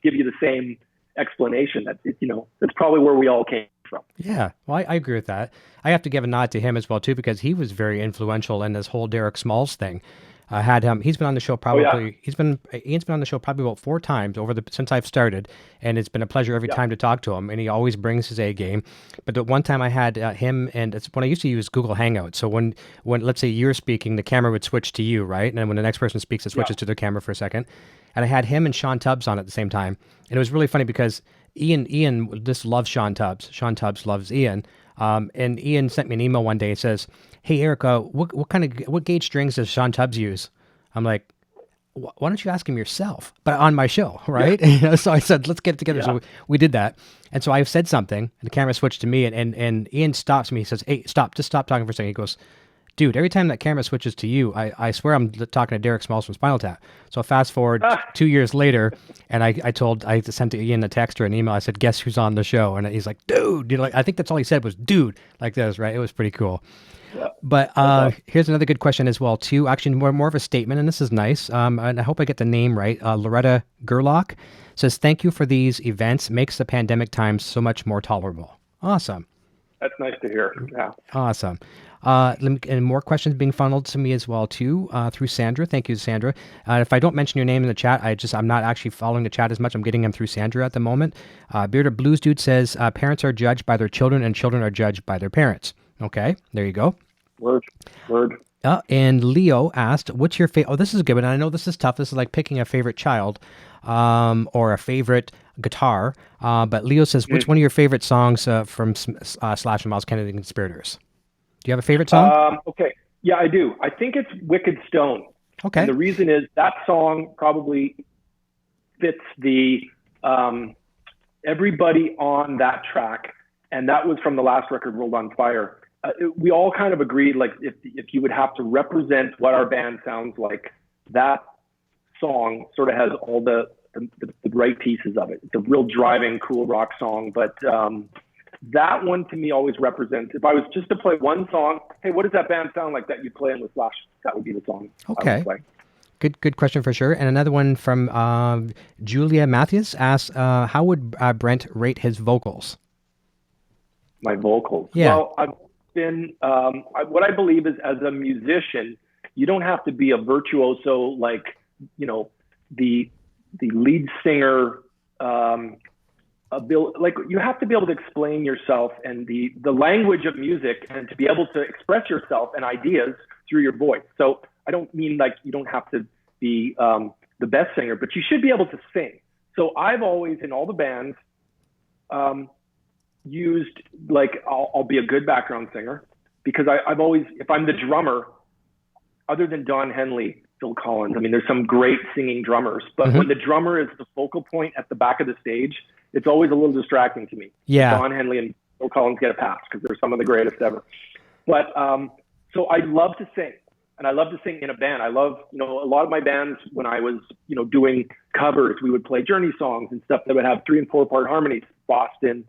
S4: give you the same explanation. That's probably where we all came from.
S3: Yeah, well, I agree with that. I have to give a nod to him as well too, because he was very influential in this whole Derek Smalls thing. I had him. He's been on the show probably. Ian's been on the show probably about 4 times since I've started, and it's been a pleasure every time to talk to him. And he always brings his A game. But the one time I had him, and it's when I used to use Google Hangouts. So when let's say you're speaking, the camera would switch to you, right? And then when the next person speaks, it switches to their camera for a second. And I had him and Sean Tubbs on at the same time, and it was really funny because Ian just loves Sean Tubbs. Sean Tubbs loves Ian. And Ian sent me an email one day and says, "Hey, Erica, what gauge strings does Sean Tubbs use?" I'm like, "Why don't you ask him yourself?" But on my show, right? Yeah. So I said, "Let's get it together." Yeah. So we did that. And so I said something, and the camera switched to me, and Ian stops me. He says, "Hey, just stop talking for a second." He goes, "Dude, every time that camera switches to you, I swear I'm talking to Derek Smalls from Spinal Tap." So fast forward 2 years later, and I sent to Ian a text or an email. I said, "Guess who's on the show?" And he's like, "Dude," I think that's all he said was "dude," like this, right? It was pretty cool. Yeah. But here's another good question as well too. Actually, more of a statement, and this is nice. And I hope I get the name right. Loretta Gerlach says, "Thank you for these events. Makes the pandemic times so much more tolerable." Awesome. That's
S4: nice to hear. Yeah.
S3: Awesome. And more questions being funneled to me as well too through Sandra. Thank you, Sandra. If I don't mention your name in the chat, I'm not actually following the chat as much. I'm getting them through Sandra at the moment. Bearded Blues Dude says parents are judged by their children and children are judged by their parents. Okay, there you go.
S4: Word.
S3: And Leo asked, "What's your favorite?" Oh, this is a good one. I know this is tough. This is like picking a favorite child or a favorite guitar. But Leo says, "Which one of your favorite songs from Slash and Myles Kennedy and Conspirators?" Do you have a favorite song?
S4: Okay. Yeah, I do. I think it's Wicked Stone.
S3: Okay.
S4: And the reason is that song probably fits the everybody on that track. And that was from the last record, World on Fire. We all kind of agreed, like, if you would have to represent what our band sounds like, that song sort of has all the right pieces of it. It's a real driving, cool rock song. But that one to me always represents, if I was just to play one song, hey, what does that band sound like that you play in with Slash? That would be the song.
S3: Okay.
S4: I would play.
S3: Good question for sure. And another one from Julia Matthews asks, how would Brent rate his vocals?
S4: My vocals?
S3: Yeah.
S4: Well, I've been, what I believe is, as a musician, you don't have to be a virtuoso like, the lead singer, like, you have to be able to explain yourself and the language of music, and to be able to express yourself and ideas through your voice. So I don't mean like you don't have to be the best singer, but you should be able to sing. So I've always, in all the bands, used, like, I'll be a good background singer, because I've always, if I'm the drummer, other than Don Henley, Phil Collins, I mean, there's some great singing drummers, but when the drummer is the focal point at the back of the stage, it's always a little distracting to me.
S3: Yeah.
S4: Don Henley and Phil Collins get a pass because they're some of the greatest ever. But so I love to sing, and I love to sing in a band. I love, a lot of my bands, when I was, doing covers, we would play Journey songs and stuff that would have 3- and 4-part harmonies, Boston,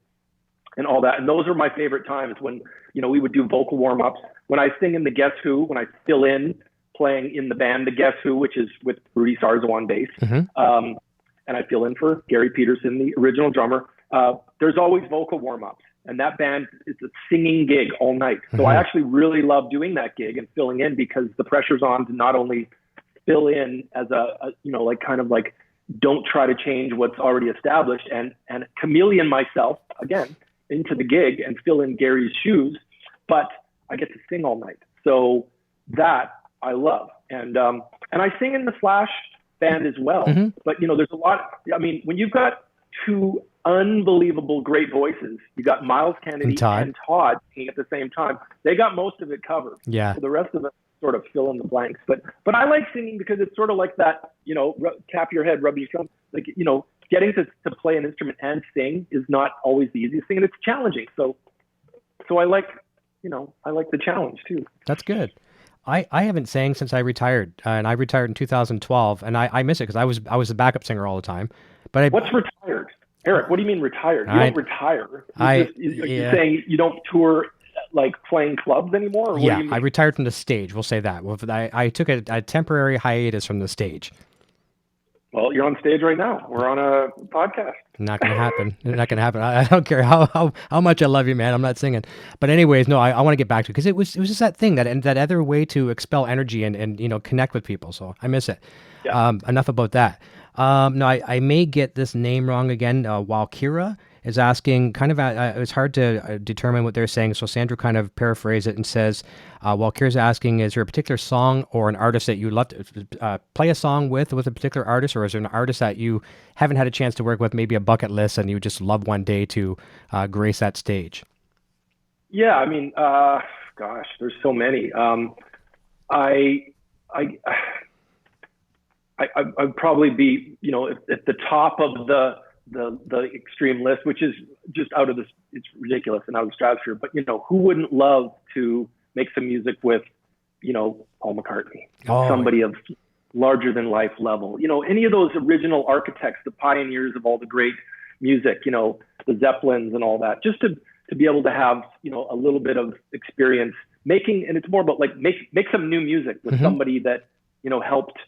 S4: and all that. And those are my favorite times when, we would do vocal warm-ups. When I sing in the Guess Who, when I fill in playing in the band, the Guess Who, which is with Rudy Sarzo on bass, and I fill in for Gary Peterson, the original drummer, there's always vocal warm-ups. And that band is a singing gig all night. So I actually really love doing that gig and filling in, because the pressure's on to not only fill in as a like, kind of like, don't try to change what's already established, and chameleon myself, again, into the gig and fill in Gary's shoes, but I get to sing all night. So that I love. And I sing in the Slash band as well. But, there's a lot, I mean, when you've got two unbelievable great voices, you got Myles Kennedy and Todd singing at the same time, they got most of it covered.
S3: Yeah.
S4: So the rest of us sort of fill in the blanks. But I like singing because it's sort of like that, tap your head, rub your thumb, like, getting to play an instrument and sing is not always the easiest thing, and it's challenging. So I like, I like the challenge too.
S3: That's good. I haven't sang since I retired, and I retired in 2012, and I miss it because I was the backup singer all the time. But
S4: what's retired, Eric? What do you mean retired? You don't retire. You're saying you don't tour like playing clubs anymore? Or what do
S3: Yeah,
S4: you mean?
S3: I retired from the stage. We'll say that. Well, I took a temporary hiatus from the stage.
S4: Well, you're on stage right now. We're on a podcast.
S3: Not gonna happen. Not gonna happen. I don't care how much I love you, man. I'm not singing. But anyways, no, I want to get back to it because it was just that thing that other way to expel energy and connect with people. So I miss it.
S4: Yeah.
S3: Enough about that. No, I may get this name wrong again. Walkira is asking, kind of, it's hard to determine what they're saying. So Sandra kind of paraphrased it and says, Walkira's asking, is there a particular song or an artist that you love to play a song with a particular artist, or is there an artist that you haven't had a chance to work with, maybe a bucket list, and you just love one day to grace that stage?
S4: Yeah, I mean, gosh, there's so many. I'd probably be, at the top of the extreme list, which is just out of this, it's ridiculous and out of the stratosphere. But who wouldn't love to make some music with, Paul McCartney, somebody of larger than life level. Any of those original architects, the pioneers of all the great music, the Zeppelins and all that. Just to be able to have, a little bit of experience making, and it's more about like make some new music with somebody that helped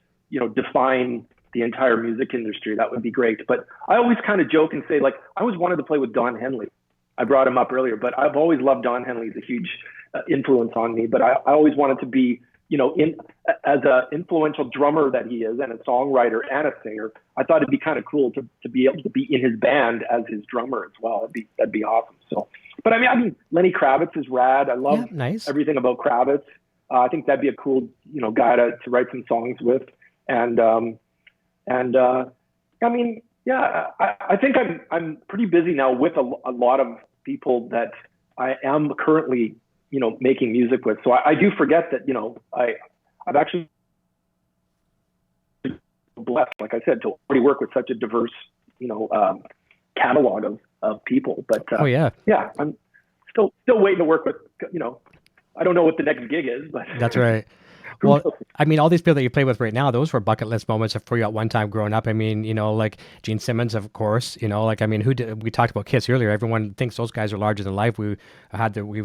S4: define the entire music industry. That would be great. But I always kind of joke and say, like, I always wanted to play with Don Henley. I brought him up earlier, but I've always loved Don Henley. He's a huge influence on me. But I always wanted to be, as an influential drummer that he is, and a songwriter and a singer, I thought it'd be kind of cool to be able to be in his band as his drummer as well. That'd be awesome. So, but I mean, Lenny Kravitz is rad. I love everything about Kravitz. I think that'd be a cool, guy to write some songs with. And I mean, yeah, I think I'm pretty busy now with a lot of people that I am currently, making music with. So I do forget that, I've actually blessed, like I said, to already work with such a diverse, catalog of people. But yeah, I'm still waiting to work with, I don't know what the next gig is, but
S3: that's right. Well, I mean, all these people that you play with right now, those were bucket list moments for you at one time growing up. I mean, like Gene Simmons, of course, like, I mean, we talked about Kiss earlier. Everyone thinks those guys are larger than life. We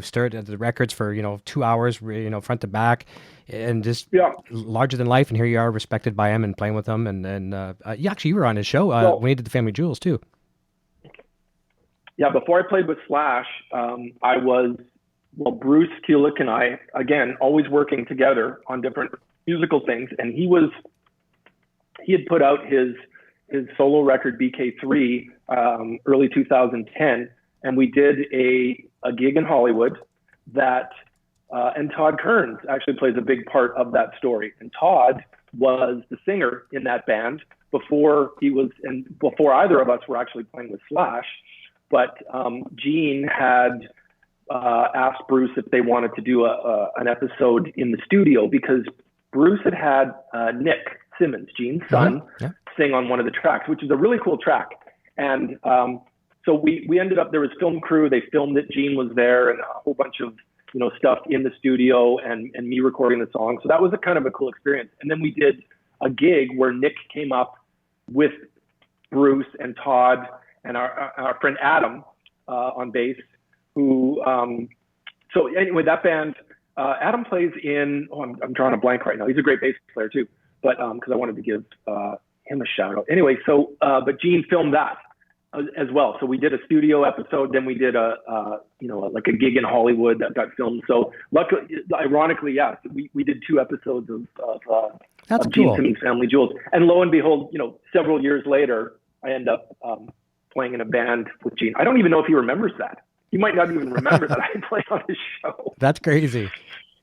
S3: stirred at the records for, 2 hours, front to back, and just larger than life. And here you are, respected by him and playing with him. And you were on his show when he did the Family Jewels too.
S4: Yeah. Before I played with Slash, I was, Bruce Kulick and I, again, always working together on different musical things. And he had put out his solo record BK3 early 2010, and we did a gig in Hollywood that and Todd Kearns actually plays a big part of that story. And Todd was the singer in that band before either of us were actually playing with Slash. But Gene had asked Bruce if they wanted to do an episode in the studio, because Bruce had Nick Simmons, Gene's son, sing on one of the tracks, which is a really cool track. And so we ended up, there was film crew, they filmed it, Gene was there, and a whole bunch of stuff in the studio, and me recording the song. So that was a kind of a cool experience. And then we did a gig where Nick came up with Bruce and Todd and our friend Adam on bass, who, so anyway, that band, Adam plays in, I'm drawing a blank right now. He's a great bass player too, but, cause I wanted to give, him a shout out. Anyway, so, but Gene filmed that as well. So we did a studio episode, then we did like a gig in Hollywood that got filmed. So luckily, ironically, yes, we did 2 episodes of Gene Simmons' Family Jewels. And lo and behold, several years later, I end up, playing in a band with Gene. I don't even know if he remembers that. You might not even remember that I played on his show.
S3: That's crazy.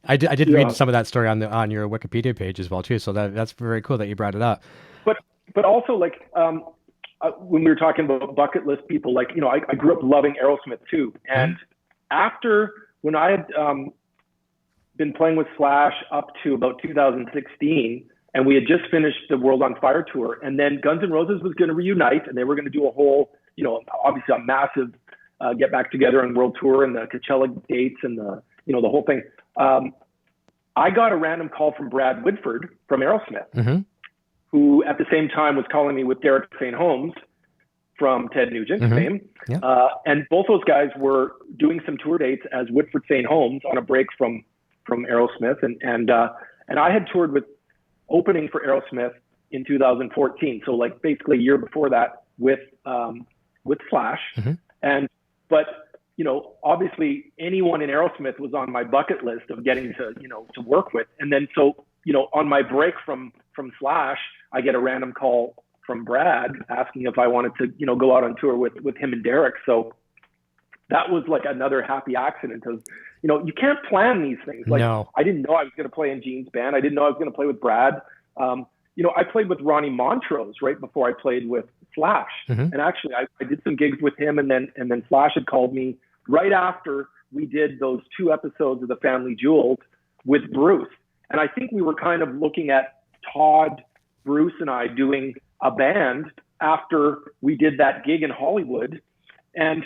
S3: I did read some of that story on your Wikipedia page as well too. So that's very cool that you brought it up.
S4: But also, like, when we were talking about bucket list people, like, I grew up loving Aerosmith too. And when I had been playing with Slash up to about 2016, and we had just finished the World on Fire tour, and then Guns N' Roses was going to reunite, and they were going to do a whole, obviously a massive get back together and world tour, and the Coachella dates, and the whole thing. I got a random call from Brad Whitford from Aerosmith, who at the same time was calling me with Derek St. Holmes, from Ted Nugent fame.
S3: Yeah.
S4: And both those guys were doing some tour dates as Whitford St. Holmes on a break from Aerosmith. And I had toured with opening for Aerosmith in 2014. So like basically a year before that with Slash. But, you know, obviously anyone in Aerosmith was on my bucket list of getting to, you know, to work with. And then, so, you know, on my break from Slash, I get a random call from Brad asking if I wanted to, you know, go out on tour with him and Derek. So that was like another happy accident of, you know, you can't plan these things. Like,
S3: No.
S4: I didn't know I was going to play in Gene's band. I didn't know I was going to play with Brad. You know, I played with Ronnie Montrose right before I played with Slash. And actually I did some gigs with him, and then Slash had called me right after we did those 2 episodes of The Family Jewels with Bruce. And I think we were kind of looking at Todd, Bruce, and I doing a band after we did that gig in Hollywood. And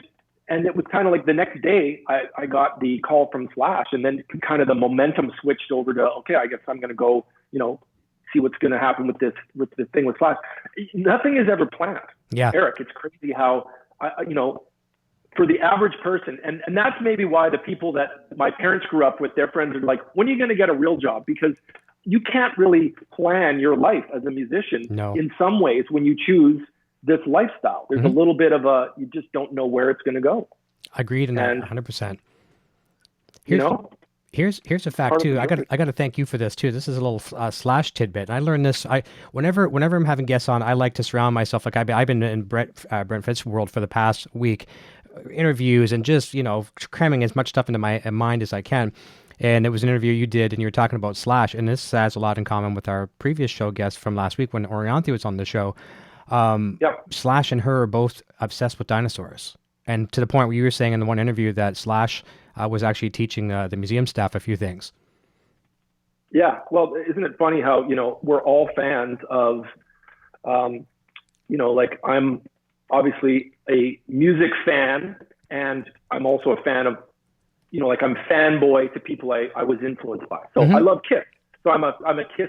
S4: it was kind of like the next day I got the call from Slash, and then kind of the momentum switched over to, okay, I guess I'm going to go, you know, see what's going to happen with this thing with Slash. Nothing is ever planned.
S3: Yeah.
S4: Eric, it's crazy how, you know, for the average person, and that's maybe why the people that my parents grew up with, their friends are like, when are you going to get a real job? Because you can't really plan your life as a musician in some ways when you choose this lifestyle. There's a little bit of you just don't know where it's going to go.
S3: Agreed in that 100%.
S4: You know?
S3: Here's a fact too. I got to thank you for this too. This is a little Slash tidbit. I learned this. Whenever I'm having guests on, I like to surround myself. Like I've been in Brent Fitz world for the past week, interviews and just, you know, cramming as much stuff into my mind as I can. And it was an interview you did, and you were talking about Slash, and this has a lot in common with our previous show guest from last week when Orianthi was on the show. Slash and her are both obsessed with dinosaurs, and to the point where you were saying in the one interview that Slash was actually teaching the museum staff a few things.
S4: Yeah, well, isn't it funny how, you know, we're all fans of, you know, like I'm obviously a music fan, and I'm also a fan of, you know, like I'm fanboy to people I was influenced by. So I love Kiss. So I'm a Kiss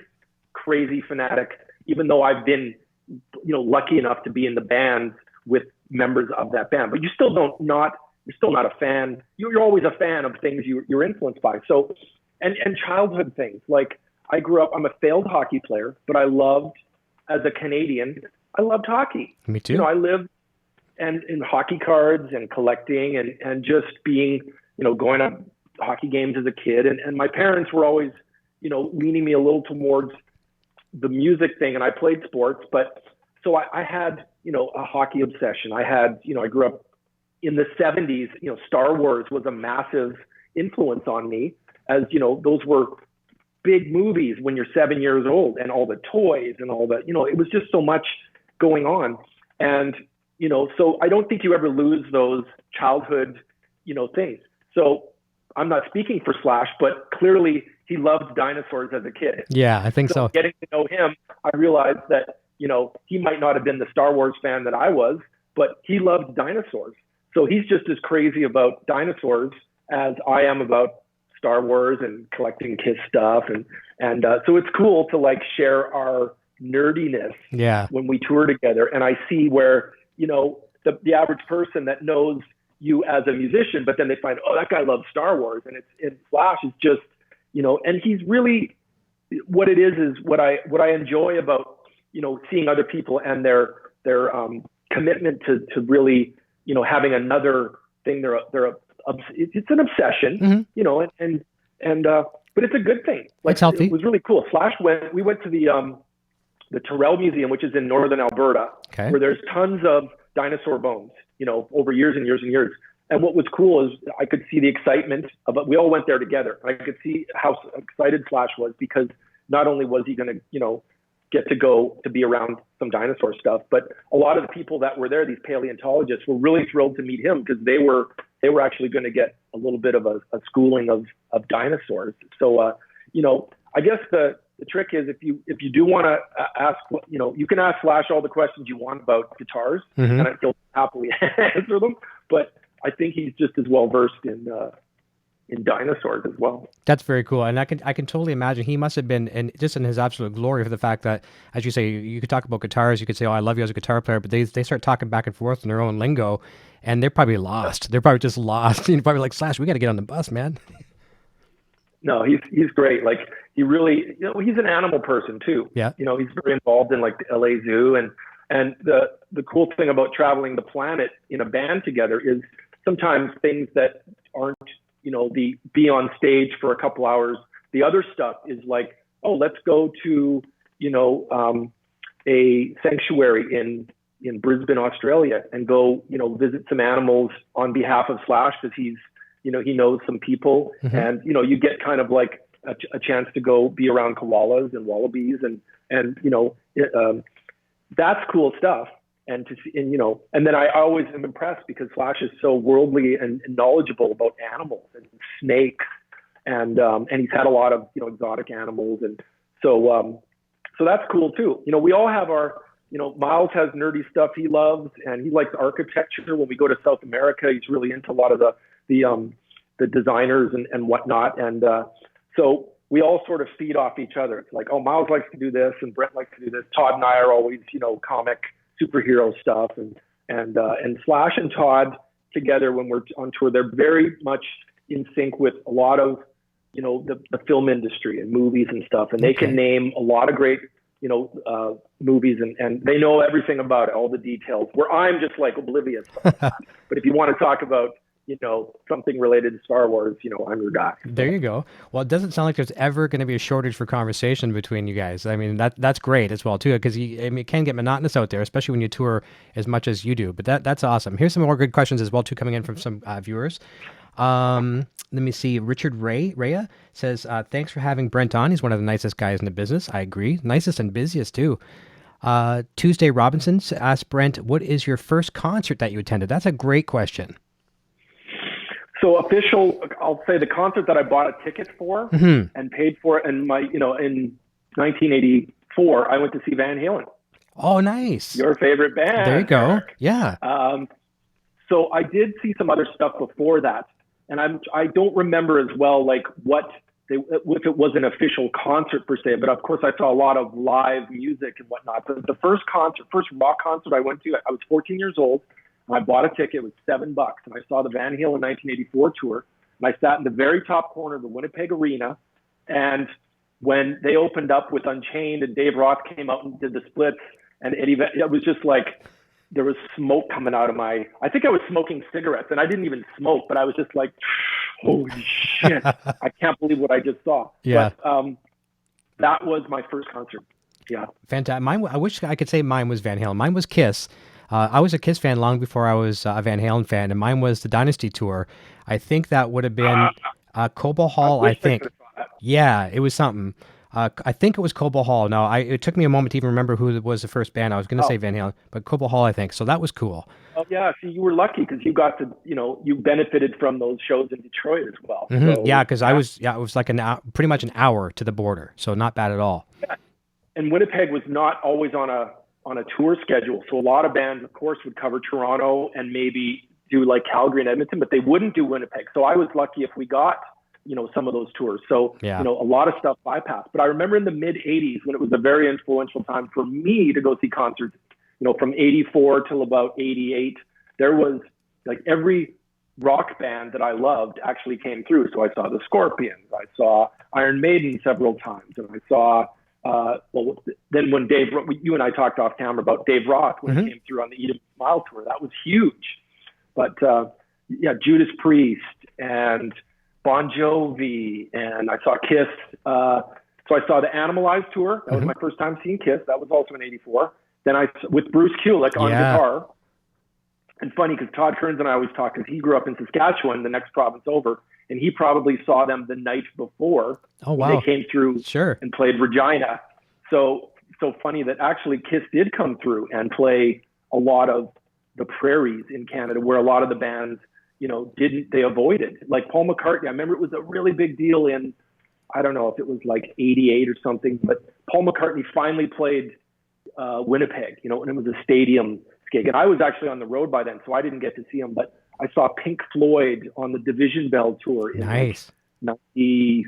S4: crazy fanatic, even though I've been, you know, lucky enough to be in the band with members of that band. But you still you're still not a fan. You're always a fan of things you're influenced by. So, and childhood things. Like I grew up, I'm a failed hockey player, but I loved, as a Canadian, I loved hockey.
S3: Me too.
S4: You know, I lived in hockey cards and collecting and just being, you know, going to hockey games as a kid. And my parents were always, you know, leaning me a little towards the music thing. And I played sports, but so I had, you know, a hockey obsession. I had, you know, I grew up in the 70s, you know, Star Wars was a massive influence on me, as, you know, those were big movies when you're 7 years old, and all the toys and all that, you know, it was just so much going on. And, you know, so I don't think you ever lose those childhood, you know, things. So I'm not speaking for Slash, but clearly he loved dinosaurs as a kid.
S3: Yeah, I think so.
S4: Getting to know him, I realized that, you know, he might not have been the Star Wars fan that I was, but he loved dinosaurs. So he's just as crazy about dinosaurs as I am about Star Wars and collecting Kiss stuff. And so it's cool to like share our nerdiness when we tour together. And I see where, you know, the average person that knows you as a musician, but then they find, oh, that guy loves Star Wars. And Slash is just, you know, and he's really, what it is what I enjoy about, you know, seeing other people and their commitment to really, you know, having another thing. It's an obsession, you know, but it's a good thing. Like,
S3: it's healthy.
S4: It was really cool. We went to the Terrell Museum, which is in northern Alberta, where there's tons of dinosaur bones, you know, over years and years and years. And what was cool is I could see the excitement of it. We all went there together. I could see how excited Slash was, because not only was he going to, you know, get to go to be around some dinosaur stuff, but a lot of the people that were there, these paleontologists, were really thrilled to meet him, because they were actually going to get a little bit of a schooling of dinosaurs. So, you know, I guess the trick is, if you do want to ask, you know, you can ask Slash all the questions you want about guitars, and he'll happily answer them. But I think he's just as well versed in in Dinosaurs as well.
S3: That's very cool, and I can totally imagine he must have been, and just in his absolute glory for the fact that, as you say, you could talk about guitars, you could say, "Oh, I love you as a guitar player," but they start talking back and forth in their own lingo, and they're probably lost. They're probably just lost. You're probably like, Slash, we got to get on the bus, man.
S4: No, he's great. Like, he really, he's an animal person too.
S3: Yeah.
S4: He's very involved in like the LA Zoo, and the cool thing about traveling the planet in a band together is sometimes things that aren't, the be on stage for a couple hours. The other stuff is like, oh, let's go to, a sanctuary in Brisbane, Australia, and go, visit some animals on behalf of Slash, because he knows some people. Mm-hmm. And, you get kind of like a chance to go be around koalas and wallabies and that's cool stuff. And to see, and then I always am impressed because Slash is so worldly and knowledgeable about animals and snakes, and he's had a lot of exotic animals, and so that's cool too. We all have our, Myles has nerdy stuff he loves, and he likes architecture. When we go to South America, he's really into a lot of the designers and whatnot, and so we all sort of feed off each other. It's like, oh, Myles likes to do this, and Brent likes to do this. Todd and I are always comic superhero stuff, and Slash and Todd together when we're on tour, they're very much in sync with a lot of the film industry and movies and stuff, and they can name a lot of great movies, and they know everything about it, all the details, where I'm just like oblivious. But if you want to talk about something related to Star Wars, I'm your guy.
S3: There you go. Well, it doesn't sound like there's ever going to be a shortage for conversation between you guys. I mean, that's great as well, too, because it can get monotonous out there, especially when you tour as much as you do. But that's awesome. Here's some more good questions as well, too, coming in from some viewers. Let me see. Richard Rhea says, thanks for having Brent on. He's one of the nicest guys in the business. I agree. Nicest and busiest, too. Tuesday Robinson asked Brent, what is your first concert that you attended? That's a great question.
S4: So I'll say the concert that I bought a ticket for and paid for, and in 1984, I went to see Van Halen.
S3: Oh, nice.
S4: Your favorite band.
S3: There you go.
S4: Eric.
S3: Yeah.
S4: So I did see some other stuff before that, and I don't remember as well, like if it was an official concert per se, but of course I saw a lot of live music and whatnot. But the first rock concert I went to, I was 14 years old. I bought a ticket. It was $7, and I saw the Van Halen 1984 tour. And I sat in the very top corner of the Winnipeg Arena. And when they opened up with Unchained and Dave Roth came out and did the splits, and it was just like there was smoke coming out of I think I was smoking cigarettes, and I didn't even smoke, but I was just like, holy shit, I can't believe what I just saw.
S3: Yeah.
S4: But that was my first concert. Yeah.
S3: Fantastic. I wish I could say mine was Van Halen. Mine was Kiss. I was a Kiss fan long before I was a Van Halen fan, and mine was the Dynasty Tour. I think that would have been Cobo Hall, I think. Yeah, it was something. I think it was Cobo Hall. No, it took me a moment to even remember who was the first band. I was going to say Van Halen, but Cobo Hall, I think. So that was cool.
S4: Oh, yeah. See, you were lucky because you got to, you benefited from those shows in Detroit as well.
S3: Mm-hmm.
S4: So,
S3: yeah, because it was like pretty much an hour to the border. So not bad at all.
S4: Yeah. And Winnipeg was not always on a tour schedule. So a lot of bands, of course, would cover Toronto and maybe do like Calgary and Edmonton, but they wouldn't do Winnipeg. So I was lucky if we got, some of those tours. So, a lot of stuff bypassed. But I remember in the mid 80s when it was a very influential time for me to go see concerts, from 84 till about 88, there was like every rock band that I loved actually came through. So I saw the Scorpions, I saw Iron Maiden several times, and I saw, then when you and I talked off camera about Dave Roth when he came through on the Eat 'Em Smile tour, that was huge. But Judas Priest and Bon Jovi, and I saw Kiss. So I saw the Animalized tour. That was my first time seeing Kiss. That was also in '84. Then with Bruce Kulick on guitar. And funny because Todd Kearns and I always talk because he grew up in Saskatchewan, the next province over, and he probably saw them the night before.
S3: Oh, wow.
S4: They came through and played Regina. So funny that actually Kiss did come through and play a lot of the prairies in Canada where a lot of the bands, they avoided. Like Paul McCartney, I remember it was a really big deal in, I don't know if it was like 88 or something, but Paul McCartney finally played Winnipeg, and it was a stadium gig. And I was actually on the road by then, so I didn't get to see him. But I saw Pink Floyd on the Division Bell tour in
S3: Nice.
S4: 90,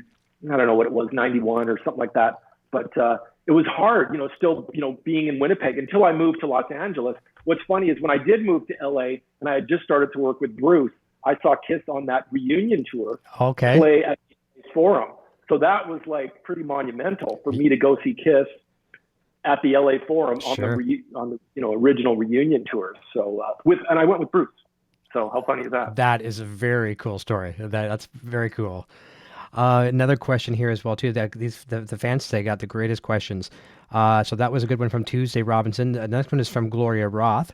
S4: I don't know what it was, 91 or something like that. But it was hard, still, being in Winnipeg until I moved to Los Angeles. What's funny is when I did move to LA and I had just started to work with Bruce, I saw Kiss on that reunion tour play at the Forum. So that was like pretty monumental for me to go see Kiss at the LA Forum on the original reunion tour. So and I went with Bruce. So how funny is that?
S3: That is a very cool story. That's very cool. Another question here as well too. That the fans today got the greatest questions. So that was a good one from Tuesday Robinson. The next one is from Gloria Roth.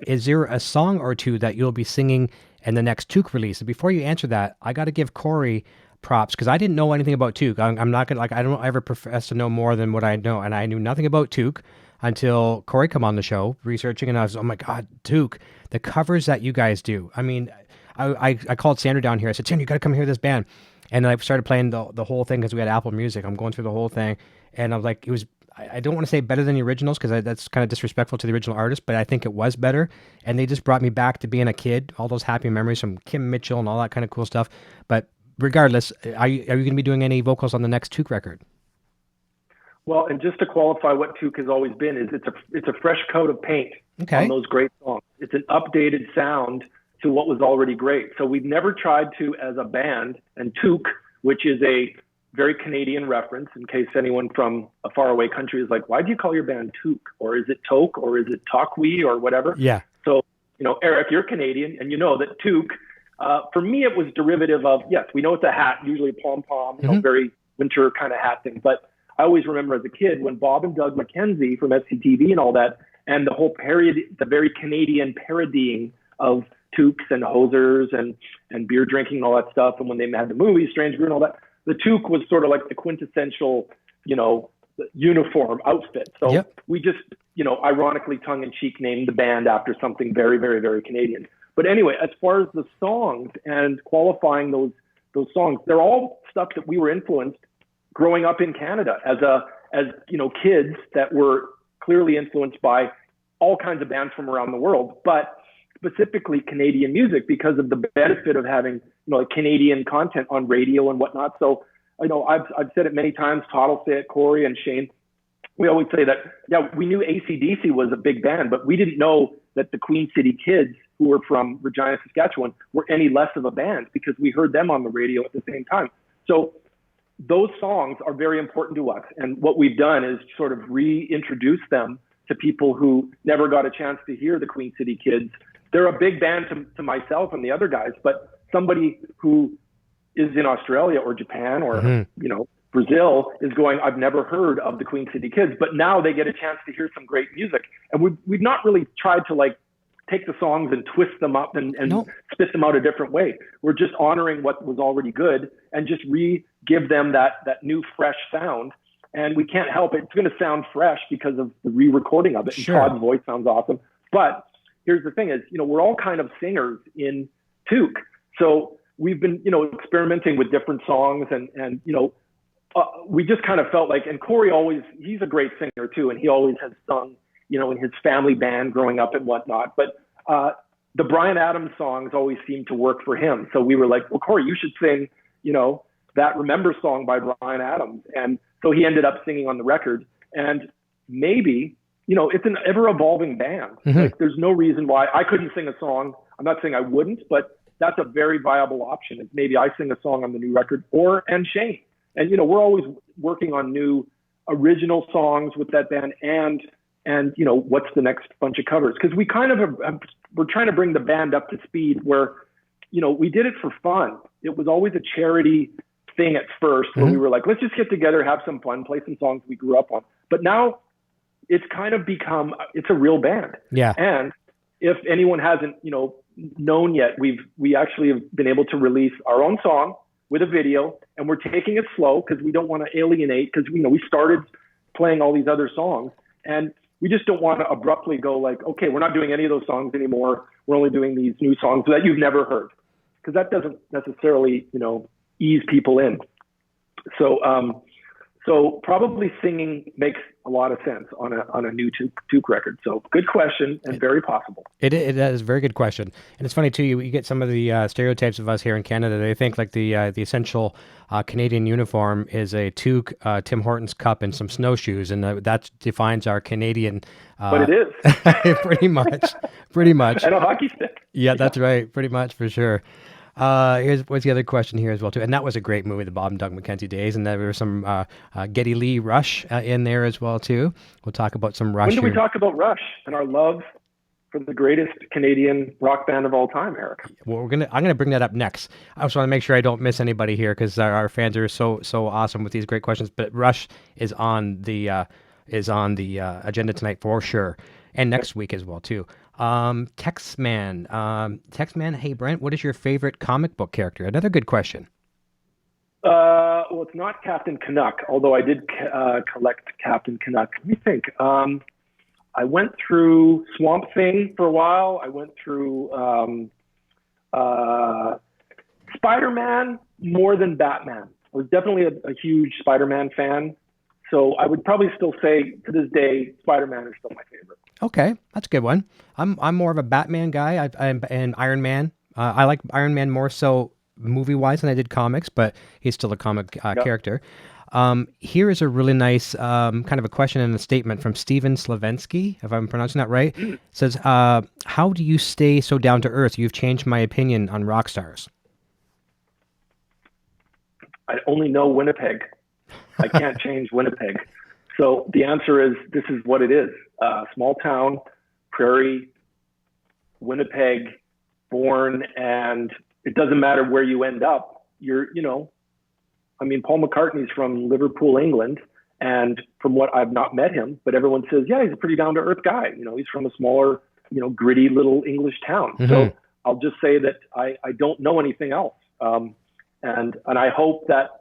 S3: Is there a song or two that you'll be singing in the next Toque release? And before you answer that, I got to give Corey props because I didn't know anything about Toque. I'm not gonna I don't ever profess to know more than what I know, and I knew nothing about Toque until Corey come on the show researching, and I was, oh my God, Toque, the covers that you guys do. I mean, I called Sandra down here. I said, Sandra, you got to come hear this band. And I started playing the whole thing because we had Apple Music. I'm going through the whole thing. And I was like, I don't want to say better than the originals because that's kind of disrespectful to the original artist, but I think it was better. And they just brought me back to being a kid, all those happy memories from Kim Mitchell and all that kind of cool stuff. But regardless, are you going to be doing any vocals on the next Toque record?
S4: Well, and just to qualify what Toque has always been is it's a fresh coat of paint on those great songs. It's an updated sound to what was already great. So we've never tried to, as a band, and Toque, which is a very Canadian reference, in case anyone from a faraway country is like, why do you call your band Toque? Or is it Toque? Or is it Toque or whatever?
S3: Yeah.
S4: So, Eric, you're Canadian, and you know that Toque, for me, it was derivative of, yes, we know it's a hat, usually a pom-pom, very winter kind of hat thing. But I always remember as a kid when Bob and Doug McKenzie from SCTV and all that, and the whole the very Canadian parodying of Toques and hosers and beer drinking and all that stuff. And when they had the movie Strange Brew and all that, the Toque was sort of like the quintessential, uniform outfit. So we just, ironically tongue in cheek named the band after something very, very, very Canadian. But anyway, as far as the songs and qualifying those songs, they're all stuff that we were influenced growing up in Canada as kids that were clearly influenced by all kinds of bands from around the world, but specifically Canadian music because of the benefit of having, Canadian content on radio and whatnot. So, I've said it many times, Todd will say it, Corey and Shane, we always say that, we knew AC/DC was a big band, but we didn't know that the Queen City Kids, who were from Regina, Saskatchewan, were any less of a band because we heard them on the radio at the same time. So those songs are very important to us. And what we've done is sort of reintroduce them to people who never got a chance to hear the Queen City Kids. They're a big band to myself and the other guys, but somebody who is in Australia or Japan or, Brazil is going, I've never heard of the Queen City Kids, but now they get a chance to hear some great music. And we've not really tried to take the songs and twist them up and spit them out a different way. We're just honoring what was already good and just give them that new fresh sound. And we can't help it. It's going to sound fresh because of the re-recording of it.
S3: Sure.
S4: And Todd's voice sounds awesome. But here's the thing is, we're all kind of singers in Toque. So we've been, experimenting with different songs and we just kind of felt like, and Corey he's a great singer too. And he always has sung, in his family band growing up and whatnot. But the Bryan Adams songs always seemed to work for him. So we were like, well, Corey, you should sing, that Remember song by Bryan Adams. And so he ended up singing on the record. And maybe, it's an ever-evolving band.
S3: Mm-hmm.
S4: There's no reason why I couldn't sing a song. I'm not saying I wouldn't, but that's a very viable option. Is maybe I sing a song on the new record and Shane. And, we're always working on new original songs with that band and what's the next bunch of covers? Because we kind of we're trying to bring the band up to speed where, we did it for fun. It was always a charity thing at first where we were like, let's just get together, have some fun, play some songs we grew up on. But now it's kind of become, it's a real band.
S3: Yeah.
S4: And if anyone hasn't, known yet, we actually have been able to release our own song with a video, and we're taking it slow because we don't want to alienate because, we started playing all these other songs and we just don't want to abruptly go like, okay, we're not doing any of those songs anymore. We're only doing these new songs that you've never heard, because that doesn't necessarily, ease people in. So So probably singing makes a lot of sense on a new Toque record. So good question and very possible.
S3: It is a very good question, and it's funny too. You get some of the stereotypes of us here in Canada. They think like the essential Canadian uniform is a Toque, Tim Hortons cup, and some snowshoes, and that defines our Canadian.
S4: But it is
S3: pretty much.
S4: And a hockey stick.
S3: Yeah, that's right. Pretty much for sure. What's the other question here as well too, and that was a great movie, the Bob and Doug McKenzie days, and there was some Geddy Lee Rush in there as well too. We'll talk about some Rush.
S4: When do we talk about Rush and our love for the greatest Canadian rock band of all time, Eric?
S3: Well, I'm gonna bring that up next. I just want to make sure I don't miss anybody here because our fans are so awesome with these great questions. But Rush is on the agenda tonight for sure, and next week as well too. Texman, hey Brent, what is your favorite comic book character? Another good question.
S4: Well, it's not Captain Canuck, although I did collect Captain Canuck. Let me think. I went through Swamp Thing for a while. I went through Spider-Man more than Batman. I was definitely a huge Spider-Man fan. So I would probably still say to this day, Spider-Man is still my favorite.
S3: Okay, that's a good one. I'm more of a Batman guy. And Iron Man. I like Iron Man more so movie-wise than I did comics, but he's still a comic character. Here is a really nice kind of a question and a statement from Steven Slavensky, if I'm pronouncing that right. It says, how do you stay so down to earth? You've changed my opinion on rock stars.
S4: I only know Winnipeg. I can't change Winnipeg. So the answer is, this is what it is. Small town, prairie, Winnipeg, born, and it doesn't matter where you end up. Paul McCartney's from Liverpool, England, and from what I've not met him, but everyone says, yeah, he's a pretty down to earth guy. He's from a smaller, gritty little English town. Mm-hmm. So I'll just say that I don't know anything else. And I hope that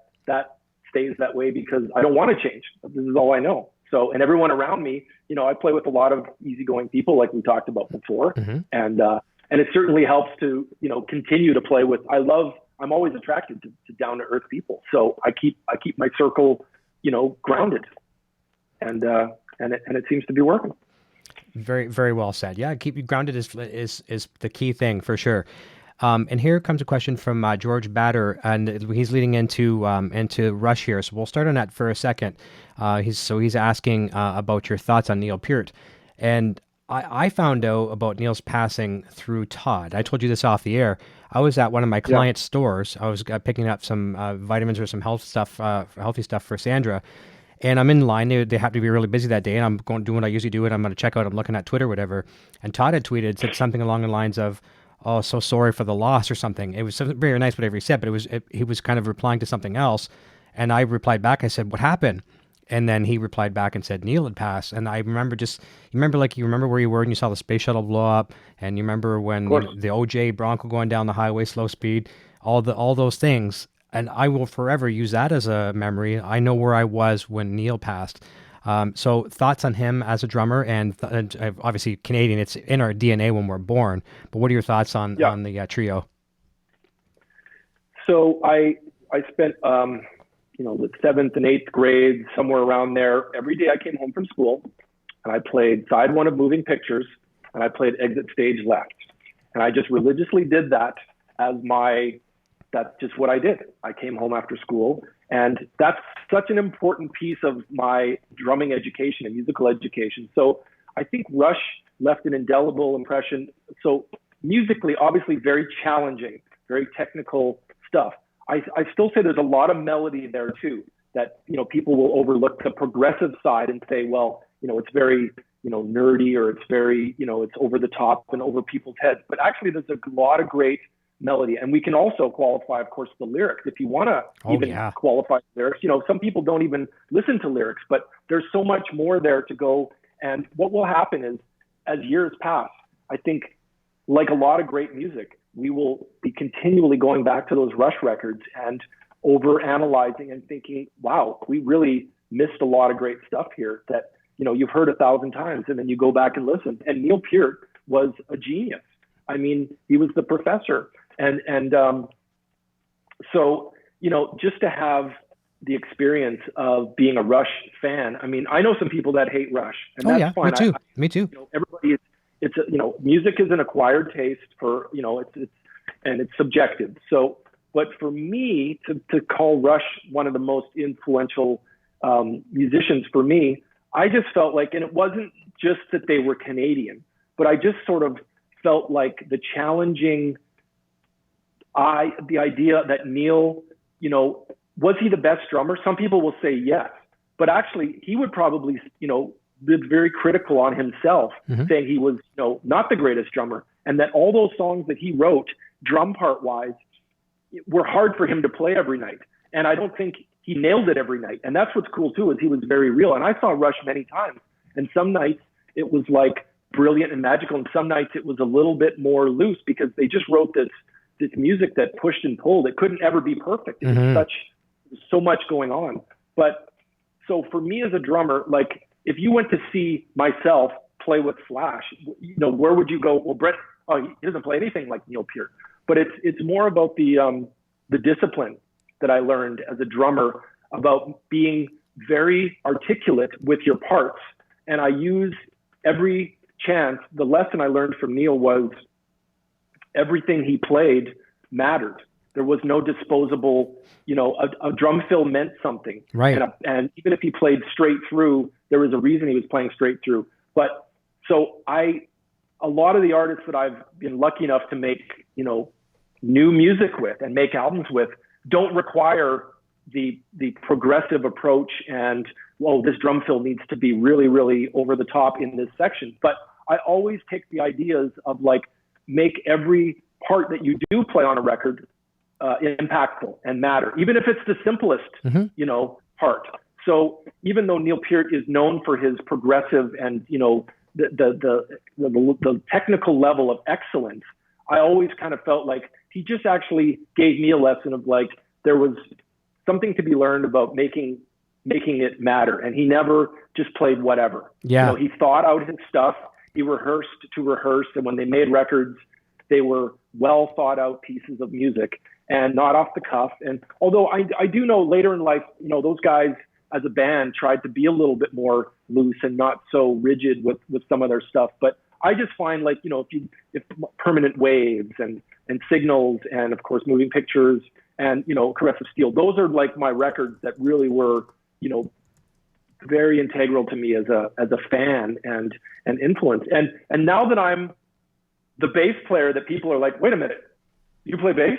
S4: stays that way because I don't want to change. This is all I know. So, and everyone around me, I play with a lot of easygoing people like we talked about before. Mm-hmm. And it certainly helps to, continue to play with, I'm always attracted to down to earth people. So I keep my circle, grounded and it seems to be working.
S3: Very, very well said. Yeah. Keep you grounded is the key thing for sure. And here comes a question from George Batter, and he's leading into Rush here. So we'll start on that for a second. He's asking about your thoughts on Neil Peart, and I found out about Neil's passing through Todd. I told you this off the air. I was at one of my clients' stores. I was picking up some vitamins or some healthy stuff for Sandra, and I'm in line. They happen to be really busy that day, and I'm going doing what I usually do, and I'm going to check out. I'm looking at Twitter, whatever, and Todd had said something along the lines of, "Oh, so sorry for the loss," or something. It was very nice whatever he said, but he was kind of replying to something else, and I replied back. I said, "What happened?" And then he replied back and said Neil had passed. And I remember you remember where you were and you saw the space shuttle blow up, and you remember when the OJ Bronco going down the highway, slow speed, all those things. And I will forever use that as a memory. I know where I was when Neil passed. So thoughts on him as a drummer, and obviously Canadian, it's in our DNA when we're born. But what are your thoughts on the trio?
S4: So I spent the 7th and 8th grade, somewhere around there. Every day I came home from school and I played side one of Moving Pictures and I played Exit Stage Left. And I just religiously did that that's just what I did. I came home after school, and that's such an important piece of my drumming education and musical education. So I think Rush left an indelible impression. So musically, obviously very challenging, very technical stuff. I still say there's a lot of melody there too, that, people will overlook the progressive side and say, well, it's very, nerdy, or it's very, it's over the top and over people's heads. But actually there's a lot of great melody. And we can also qualify, of course, the lyrics. If you want to qualify the lyrics, some people don't even listen to lyrics, but there's so much more there to go. And what will happen is, as years pass, I think, like a lot of great music, we will be continually going back to those Rush records and over-analyzing and thinking, wow, we really missed a lot of great stuff here that, you've heard 1,000 times, and then you go back and listen. And Neil Peart was a genius. I mean, he was the professor. And so, just to have the experience of being a Rush fan. I mean, I know some people that hate Rush, and that's fine.
S3: Me too.
S4: Everybody, music is an acquired taste for, it's subjective. So, but for me to call Rush one of the most influential musicians for me, I just felt like, and it wasn't just that they were Canadian, but I just sort of felt like the challenging, the idea that Neil, was he the best drummer? Some people will say yes, but actually he would probably, be very critical on himself, saying he was, not the greatest drummer, and that all those songs that he wrote, drum part wise, were hard for him to play every night. And I don't think he nailed it every night. And that's what's cool too, is he was very real. And I saw Rush many times, and some nights it was like brilliant and magical, and some nights it was a little bit more loose because they just wrote this music that pushed and pulled. It couldn't ever be perfect. It was so much going on. But so for me as a drummer, like if you went to see myself play with Slash, where would you go? Well, Brent, he doesn't play anything like Neil Peart, but it's more about the discipline that I learned as a drummer about being very articulate with your parts. And I use every chance. The lesson I learned from Neil was everything he played mattered. There was no disposable, a drum fill meant something.
S3: Right.
S4: And even if he played straight through, there was a reason he was playing straight through. But so a lot of the artists that I've been lucky enough to make, new music with and make albums with don't require the progressive approach and, this drum fill needs to be really, really over the top in this section. But I always take the ideas of like, make every part that you do play on a record impactful and matter, even if it's the simplest, part. So even though Neil Peart is known for his progressive and, the technical level of excellence, I always kind of felt like he just actually gave me a lesson of like, there was something to be learned about making it matter. And he never just played whatever.
S3: Yeah.
S4: He thought out his stuff. He rehearsed to rehearse. And when they made records, they were well thought out pieces of music and not off the cuff. And although I do know later in life, those guys as a band tried to be a little bit more loose and not so rigid with some of their stuff. But I just find like, if Permanent Waves and Signals and of course Moving Pictures and, Caress of Steel, those are like my records that really were, very integral to me as a fan and influence. And now that I'm the bass player that people are like, wait a minute, you play bass?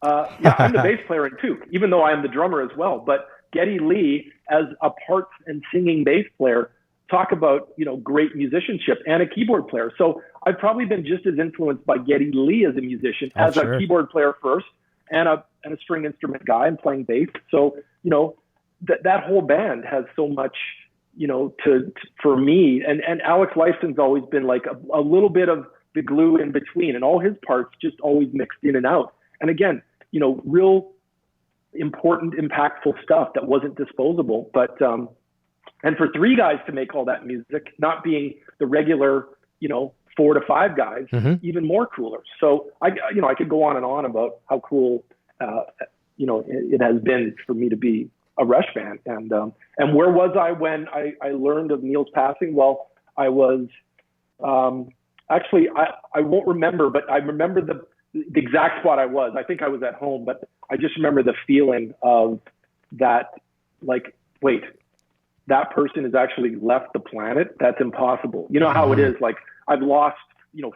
S4: Yeah, I'm the bass player in Toque, even though I am the drummer as well. But Geddy Lee as a parts and singing bass player, talk about, great musicianship and a keyboard player. So I've probably been just as influenced by Geddy Lee as a musician, as a keyboard player first and a string instrument guy and playing bass. So, that whole band has so much, for me. And Alex Lifeson's always been like a little bit of the glue in between, and all his parts just always mixed in and out. And again, real important, impactful stuff that wasn't disposable. But and for three guys to make all that music, not being the regular, 4 to 5 guys, even more cooler. So I could go on and on about how cool, it has been for me to be a Rush fan. And where was I when I learned of Neil's passing? Well, I was actually I won't remember, but I remember the exact spot I was. I think I was at home, but I just remember the feeling of that, like, wait, that person has actually left the planet? That's impossible. You know how it is, like I've lost,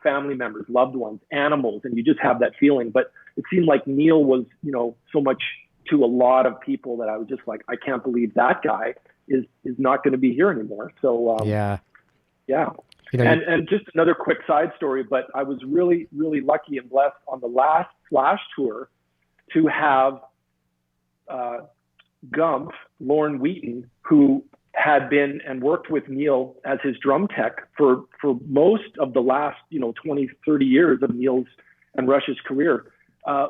S4: family members, loved ones, animals, and you just have that feeling. But it seemed like Neil was, so much to a lot of people that I was just like, I can't believe that guy is not going to be here anymore. So yeah. And just another quick side story, but I was really, really lucky and blessed on the last Flash tour to have Gump, Lorne Wheaton, who had been and worked with Neil as his drum tech for most of the last, 20, 30 years of Neil's and Rush's career.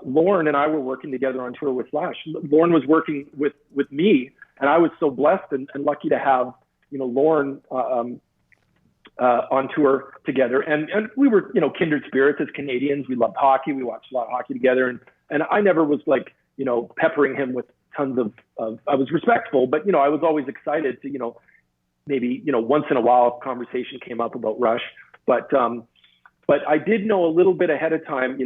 S4: Lorne and I were working together on tour with Flash. Lorne was working with me, and I was so blessed and lucky to have, Lorne on tour together. And we were, kindred spirits as Canadians. We loved hockey. We watched a lot of hockey together. And I never was like, peppering him with tons of I was respectful, but, I was always excited to, maybe, once in a while a conversation came up about Rush. But I did know a little bit ahead of time,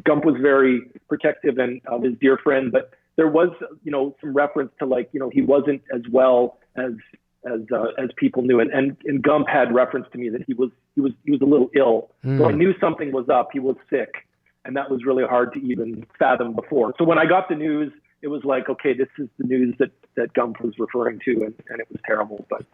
S4: Gump was very protective of his dear friend, but there was, some reference to like, he wasn't as well as people knew. And Gump had reference to me that he was a little ill. So I knew something was up. He was sick. And that was really hard to even fathom before. So when I got the news, it was like, okay, this is the news that Gump was referring to, and it was terrible. But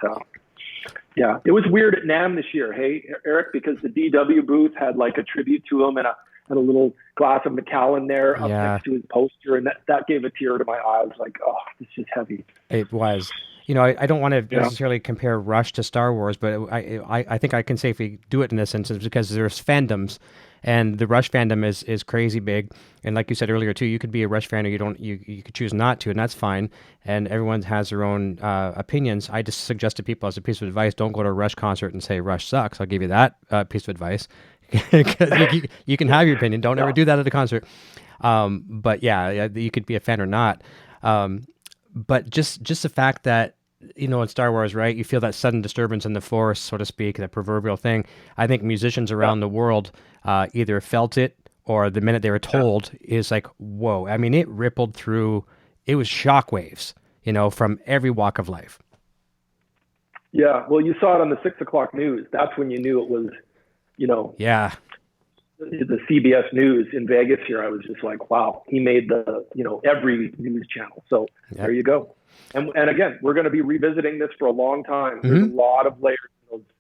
S4: yeah, it was weird at NAMM this year, hey, Eric, because the DW booth had like a tribute to him and a little glass of Macallan there up next to his poster, and that gave a tear to my eye. I was like, oh, this is heavy.
S3: It was. I don't want to necessarily compare Rush to Star Wars, but I think I can safely do it in this instance because there's fandoms, and the Rush fandom is crazy big. And like you said earlier too, you could be a Rush fan or you could choose not to, and that's fine. And everyone has their own opinions. I just suggest to people as a piece of advice, don't go to a Rush concert and say Rush sucks. I'll give you that piece of advice. you can have your opinion. Don't ever do that at a concert. But yeah, you could be a fan or not. But just the fact that, in Star Wars, right, you feel that sudden disturbance in the Force, so to speak, that proverbial thing. I think musicians around the world either felt it or the minute they were told is like, whoa. I mean, it rippled through, it was shockwaves, from every walk of life.
S4: Yeah, well, you saw it on the 6 o'clock news. That's when you knew it was,
S3: Yeah.
S4: The CBS News in Vegas here. I was just like, wow, he made the, every news channel. So there you go. And again, we're going to be revisiting this for a long time. There's a lot of layers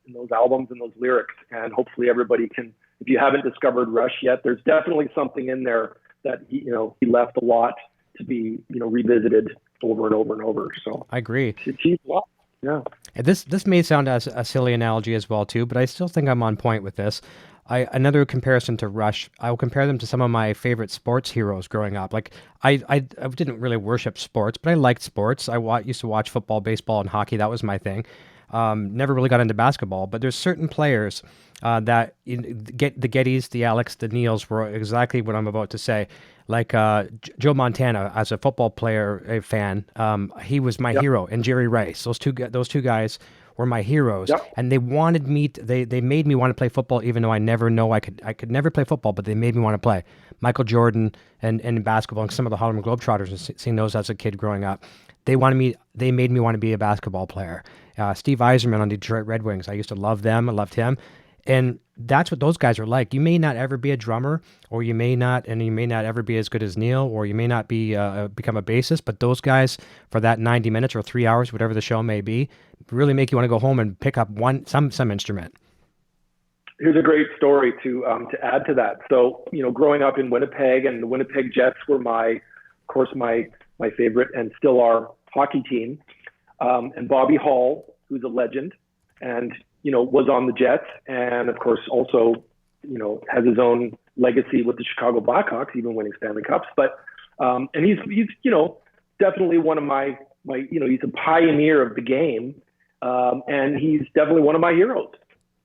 S4: in those albums and those lyrics. And hopefully everybody can, if you haven't discovered Rush yet, there's definitely something in there that, he left a lot to be, revisited over and over and over. So
S3: I agree.
S4: Yeah.
S3: And this may sound as a silly analogy as well too, but I still think I'm on point with this. Another comparison to Rush, I will compare them to some of my favorite sports heroes growing up. Like I didn't really worship sports, but I liked sports. I used to watch football, baseball, and hockey. That was my thing. Never really got into basketball, but there's certain players that get the Gettys, the Alex, the Neils were exactly what I'm about to say. Like Joe Montana, as a football player, a fan, he was my hero, and Jerry Rice. Those two guys were my heroes, and they wanted me. They made me want to play football, even though I could never play football, but they made me want to play. Michael Jordan and basketball, and some of the Harlem Globetrotters, and seeing those as a kid growing up, they made me want to be a basketball player. Steve Yzerman on Detroit Red Wings, I used to love them. I loved him. And that's what those guys are like. You may not ever be a drummer, or you may not ever be as good as Neil, or you may not be become a bassist. But those guys, for that 90 minutes or 3 hours, whatever the show may be, really make you want to go home and pick up some instrument.
S4: Here's a great story to add to that. So, growing up in Winnipeg, and the Winnipeg Jets were my favorite and still are hockey team. And Bobby Hall, who's a legend, and was on the Jets, and of course also, has his own legacy with the Chicago Blackhawks, even winning Stanley Cups. But and he's definitely one of my he's a pioneer of the game, and he's definitely one of my heroes.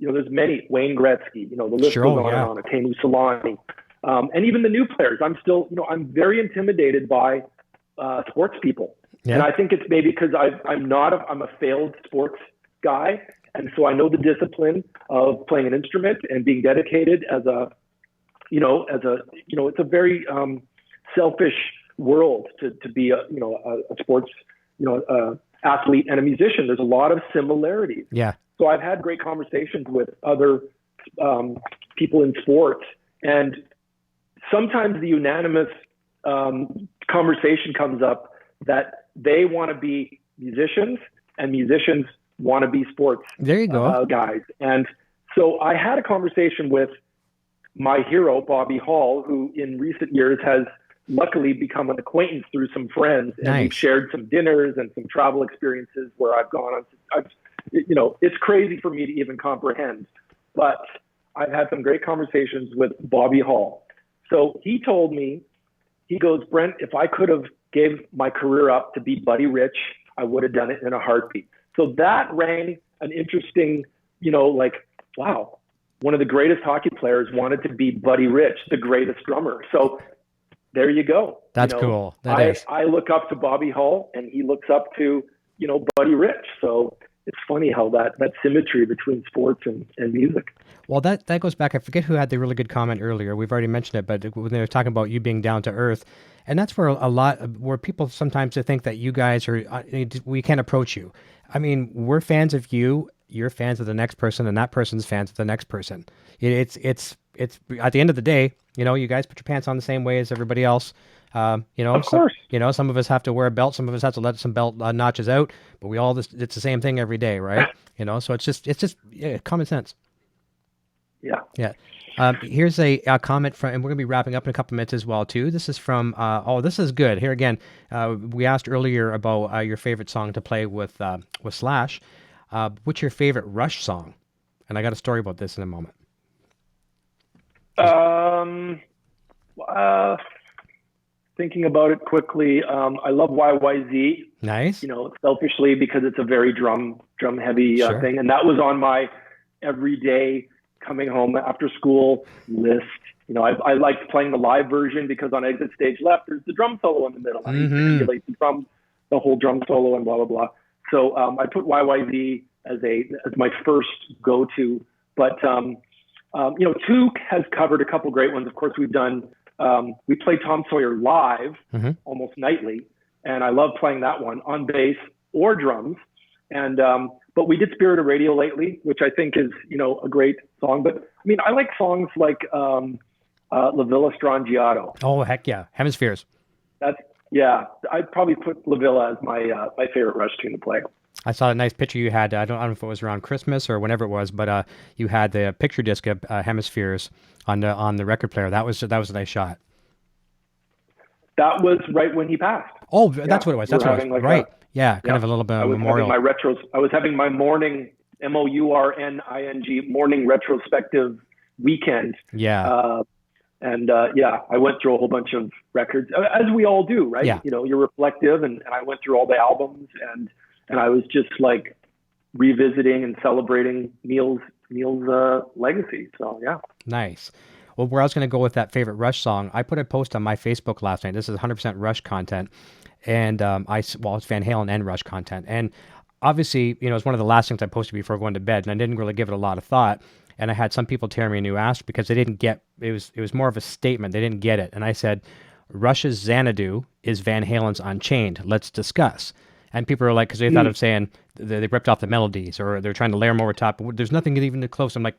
S4: There's many, Wayne Gretzky, the list goes on and on, Teemu Selanne, and even the new players. I'm still, I'm very intimidated by sports people, and I think it's maybe because I'm a failed sports guy. And so I know the discipline of playing an instrument and being dedicated it's a very selfish world to be a sports, athlete and a musician. There's a lot of similarities.
S3: Yeah.
S4: So I've had great conversations with other people in sports, and sometimes the unanimous conversation comes up that they want to be musicians and musicians want to be sports guys. And so I had a conversation with my hero, Bobby Hall, who in recent years has luckily become an acquaintance through some friends. And we've shared some dinners and some travel experiences where I've gone on. It's crazy for me to even comprehend, but I've had some great conversations with Bobby Hall. So he told me, he goes, Brent, if I could have gave my career up to be Buddy Rich, I would have done it in a heartbeat. So that rang an interesting, wow, one of the greatest hockey players wanted to be Buddy Rich, the greatest drummer. So there you go.
S3: That's cool. That is.
S4: I look up to Bobby Hull, and he looks up to, Buddy Rich. So it's funny how that symmetry between sports and music.
S3: Well, that goes back. I forget who had the really good comment earlier. We've already mentioned it, but when they were talking about you being down to earth, and that's where where people sometimes think that you guys are, we can't approach you. I mean, we're fans of you. You're fans of the next person, and that person's fans of the next person. It's at the end of the day, you guys put your pants on the same way as everybody else. Of
S4: course.
S3: Some of us have to wear a belt, some of us have to let some belt notches out, but it's the same thing every day, right? So it's just common sense.
S4: Yeah.
S3: Yeah. Here's a comment from, and we're going to be wrapping up in a couple minutes as well, too. This is from, this is good. Here again, we asked earlier about your favorite song to play with Slash. What's your favorite Rush song? And I got a story about this in a moment.
S4: Thinking about it quickly, I love YYZ.
S3: Nice.
S4: Selfishly because it's a very drum heavy
S3: Sure.
S4: thing, and that was on my everyday coming home after school list. I liked playing the live version because on Exit Stage Left, there's the drum solo in the middle. I emulate the whole drum solo and blah, blah, blah. So I put YYZ as my first go-to. But, Toque has covered a couple great ones. Of course, we play Tom Sawyer live almost nightly. And I love playing that one on bass or drums. And, but we did Spirit of Radio lately, which I think is, a great song. But I mean, I like songs like La Villa Strangiato.
S3: Oh, heck yeah. Hemispheres.
S4: I'd probably put La Villa as my favorite Rush tune to play.
S3: I saw a nice picture you had. I don't know if it was around Christmas or whenever it was, but you had the picture disc of Hemispheres on the record player. That was a nice shot. That
S4: was right when he passed.
S3: Oh, that's what it was. That's what it was. Right. Kind of a little bit of a memorial.
S4: I was having my morning, MOURNING, morning retrospective weekend.
S3: Yeah.
S4: I went through a whole bunch of records, as we all do, right?
S3: Yeah.
S4: You're reflective, and I went through all the albums, and I was just like revisiting and celebrating Neil's legacy. So, yeah. Nice.
S3: Well, where I was going to go with that favorite Rush song, I put a post on my Facebook last night. This is 100% Rush content. And it's Van Halen and Rush content. And obviously, it's one of the last things I posted before going to bed, and I didn't really give it a lot of thought. And I had some people tear me a new ass because they didn't get it. Was more of a statement. They didn't get it. And I said, Rush's Xanadu is Van Halen's Unchained. Let's discuss. And people are like, because they thought of saying they ripped off the melodies or they're trying to layer them over top. There's nothing even close. I'm like,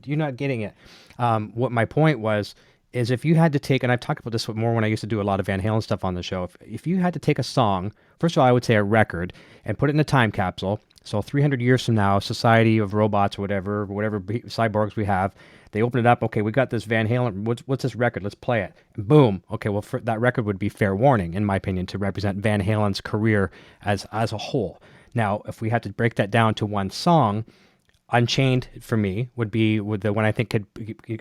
S3: you're not getting it. What my point was is if you had to take, and I've talked about this more when I used to do a lot of Van Halen stuff on the show, if you had to take a song, first of all, I would say a record, and put it in a time capsule. So 300 years from now, Society of Robots or whatever cyborgs we have, they open it up. Okay, we got this Van Halen. What's this record? Let's play it. And boom. Okay, well, that record would be Fair Warning, in my opinion, to represent Van Halen's career as a whole. Now, if we had to break that down to one song, Unchained for me would be the one I think could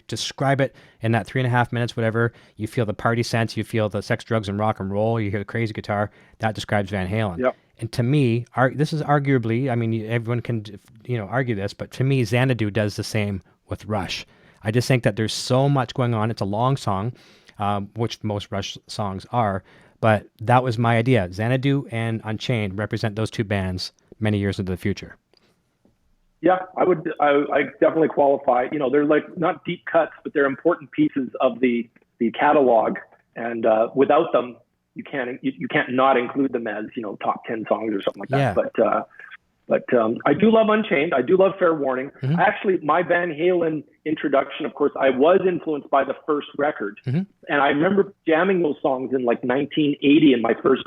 S3: describe it in that 3.5 minutes, whatever. You feel the party sense, you feel the sex, drugs, and rock and roll, you hear the crazy guitar. That describes Van Halen.
S4: Yep.
S3: And to me, this is arguably, I mean, everyone can argue this, but to me, Xanadu does the same with Rush. I just think that there's so much going on. It's a long song, which most Rush songs are, but that was my idea. Xanadu and Unchained represent those two bands many years into the future.
S4: Yeah, I definitely qualify. They're like not deep cuts, but they're important pieces of the catalog. And without them, you can't not include them as, top 10 songs or something like that.
S3: Yeah.
S4: But I do love Unchained. I do love Fair Warning.
S3: Mm-hmm.
S4: Actually, my Van Halen introduction, of course, I was influenced by the first record.
S3: Mm-hmm.
S4: And I remember jamming those songs in like 1980 in my first,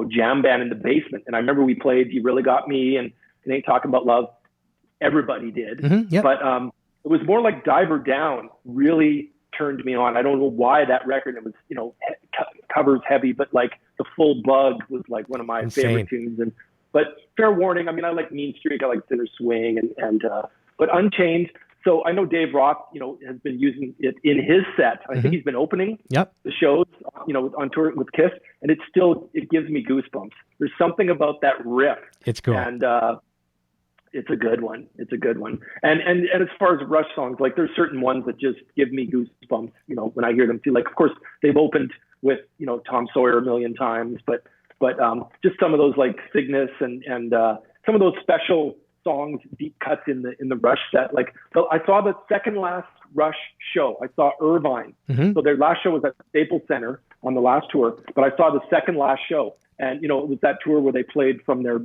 S4: jam band in the basement. And I remember we played You Really Got Me and It Ain't Talking About Love. Everybody did.
S3: Mm-hmm, yep.
S4: But it was more like Diver Down really turned me on. I don't know why that record, it was, covers heavy, but like The Full Bug was like one of my favorite tunes. But Fair Warning, I mean, I like Mean Streak, I like Sinner Swing, but Unchained. So I know Dave Roth, has been using it in his set. I think he's been opening the shows, on tour with Kiss, and it gives me goosebumps. There's something about that riff.
S3: It's cool.
S4: And it's a good one. And as far as Rush songs, like there's certain ones that just give me goosebumps, when I hear them too. Like, of course, they've opened with, Tom Sawyer a million times, but just some of those like Cygnus and some of those special songs, deep cuts in the Rush set. Like, so I saw the second last Rush show. I saw Irvine. So their last show was at Staples Center on the last tour, but I saw the second last show. And, it was that tour where they played from their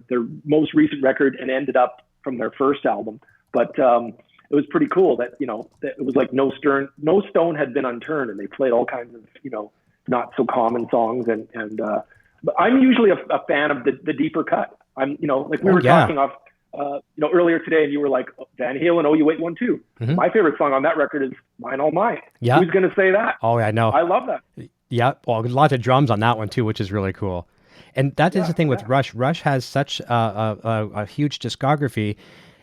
S4: most recent record and ended up from their first album. But it was pretty cool that, that it was like no stone had been unturned, and they played all kinds of, not so common songs. But I'm usually a fan of the deeper cut. I'm, like we were talking off, earlier today, and you were like, Van Halen, Oh You Wait 1 2. My favorite song on that record is Mine All Mine.
S3: Yeah.
S4: Who's going to say that?
S3: Oh, I know.
S4: I love that.
S3: Yeah. Well, lots of drums on that one too, which is really cool. And that is the thing with Rush. Rush has such a huge discography.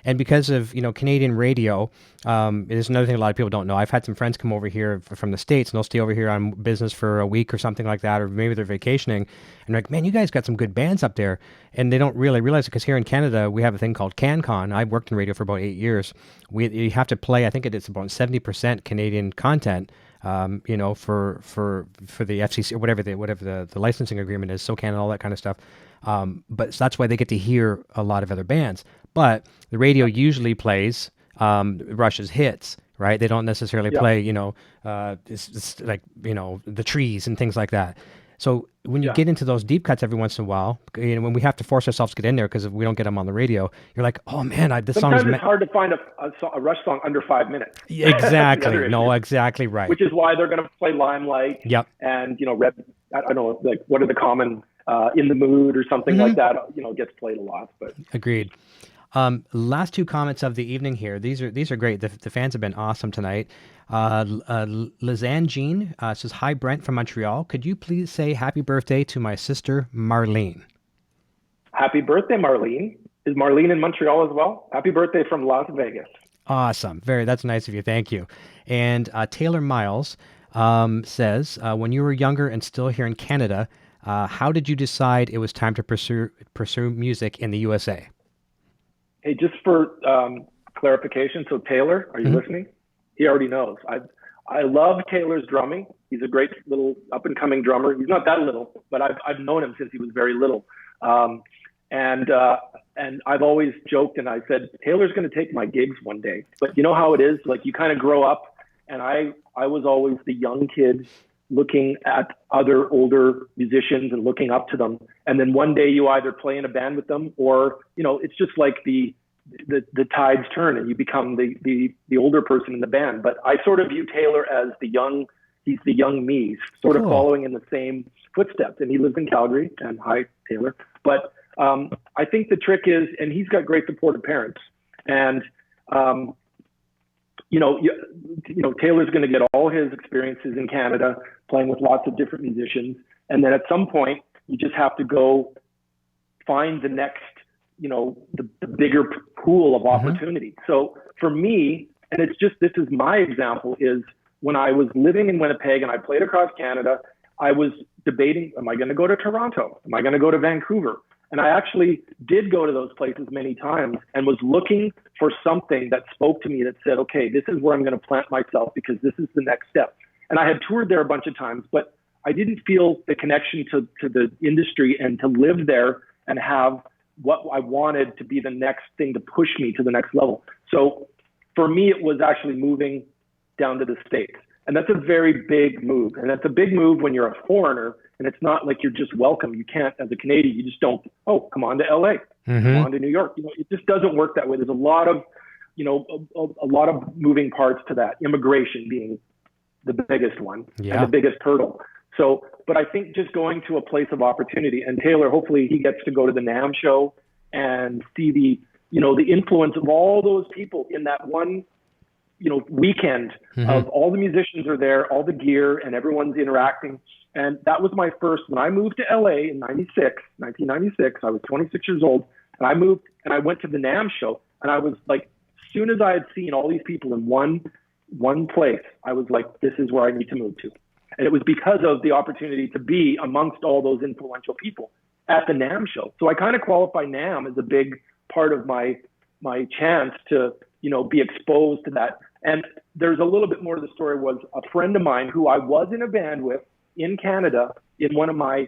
S3: And because of, Canadian radio, it is another thing a lot of people don't know. I've had some friends come over here from the States, and they'll stay over here on business for a week or something like that, or maybe they're vacationing. And they're like, man, you guys got some good bands up there. And they don't really realize it, because here in Canada, we have a thing called CanCon. I've worked in radio for about 8 years. You have to play, I think it's about 70% Canadian content, for the FCC or whatever the licensing agreement is, SOCAN and all that kind of stuff. But that's why they get to hear a lot of other bands. But the radio usually plays Rush's hits, right? They don't necessarily play, it's like, the Trees and things like that. So when you get into those deep cuts every once in a while, when we have to force ourselves to get in there because we don't get them on the radio, you're like, oh man, this song is...
S4: Sometimes it's hard to find a Rush song under 5 minutes.
S3: Exactly. No, exactly right.
S4: Which is why they're going to play Limelight.
S3: Yep.
S4: And, Red, I don't know, like What Are the Common, In the Mood or something like that, gets played a lot. But
S3: agreed. Last two comments of the evening here. These are great. The fans have been awesome tonight. Lizanne Jean says, hi, Brent from Montreal. Could you please say happy birthday to my sister, Marlene?
S4: Happy birthday, Marlene. Is Marlene in Montreal as well? Happy birthday from Las Vegas.
S3: Awesome. That's nice of you. Thank you. And Taylor Myles says, when you were younger and still here in Canada, how did you decide it was time to pursue music in the USA?
S4: Hey, just for clarification, so Taylor, are you listening? He already knows. I love Taylor's drumming. He's a great little up-and-coming drummer. He's not that little, but I've known him since he was very little. And I've always joked, and I said, Taylor's going to take my gigs one day. But you know how it is? Like, you kind of grow up, and I was always the young kid looking at other older musicians and looking up to them. And then one day you either play in a band with them, or, it's just like the tides turn and you become the older person in the band. But I sort of view Taylor as he's the young me, sort of following in the same footsteps. And he lives in Calgary, and hi, Taylor. But I think the trick is, and he's got great supportive parents, and Taylor's going to get all his experiences in Canada playing with lots of different musicians. And then at some point, you just have to go find the next, the bigger pool of opportunity. So for me, and this is my example, is when I was living in Winnipeg and I played across Canada, I was debating, am I going to go to Toronto? Am I going to go to Vancouver? And I actually did go to those places many times and was looking for something that spoke to me, that said, okay, this is where I'm going to plant myself because this is the next step. And I had toured there a bunch of times, but I didn't feel the connection to the industry and to live there and have what I wanted to be the next thing to push me to the next level. So for me, it was actually moving down to the States. And that's a very big move. And that's a big move when you're a foreigner, and it's not like you're just welcome. You can't, as a Canadian, you just don't, come on to LA, come on to New York. It just doesn't work that way. There's a lot of, a lot of moving parts to that, immigration being the biggest one and the biggest hurdle. So, but I think just going to a place of opportunity, and Taylor, hopefully he gets to go to the NAMM show and see the influence of all those people in that one, weekend of all the musicians are there, all the gear, and everyone's interacting. And that was my first, when I moved to LA in 1996, I was 26 years old, and I moved and I went to the NAMM show, and I was like, as soon as I had seen all these people in one place, I was like, this is where I need to move to. And it was because of the opportunity to be amongst all those influential people at the NAMM show. So I kind of qualify NAMM as a big part of my chance to, be exposed to that. And there's a little bit more to the story. Was a friend of mine who I was in a band with in Canada in one of my,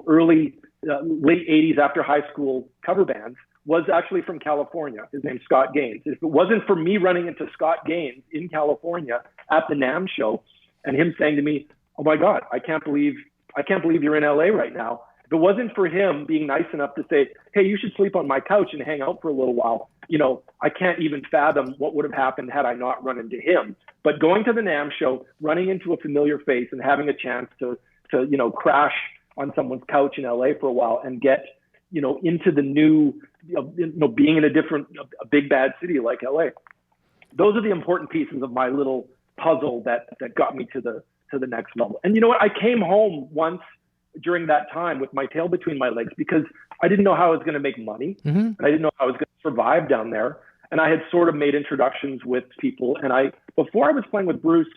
S4: early, late 80s after high school cover bands was actually from California. His name's Scott Gaines. If it wasn't for me running into Scott Gaines in California at the NAMM show and him saying to me, "Oh my God, I can't believe you're in LA right now." If it wasn't for him being nice enough to say, "Hey, you should sleep on my couch and hang out for a little while," I can't even fathom what would have happened had I not run into him. But going to the NAMM show, running into a familiar face and having a chance to crash on someone's couch in LA for a while and get, into the new, being in a big bad city like LA. Those are the important pieces of my little puzzle that got me to the next level. And you know what? I came home once during that time with my tail between my legs because I didn't know how I was going to make money.
S3: Mm-hmm.
S4: And I didn't know how I was going to survive down there. And I had sort of made introductions with people. And before I was playing with Bruce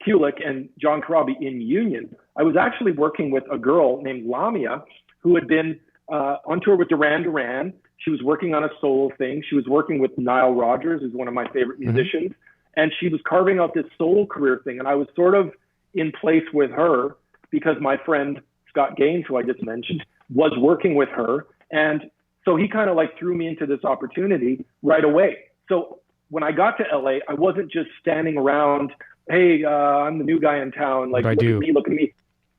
S4: Kulick and John Corabi in Union, I was actually working with a girl named Lamia who had been on tour with Duran Duran. She was working on a solo thing. She was working with Nile Rodgers, who's one of my favorite musicians. And she was carving out this solo career thing. And I was sort of in place with her because my friend Scott Gaines, who I just mentioned, was working with her. And so he kind of threw me into this opportunity right away. So when I got to LA, I wasn't just standing around, "Hey, I'm the new guy in town. Look at me.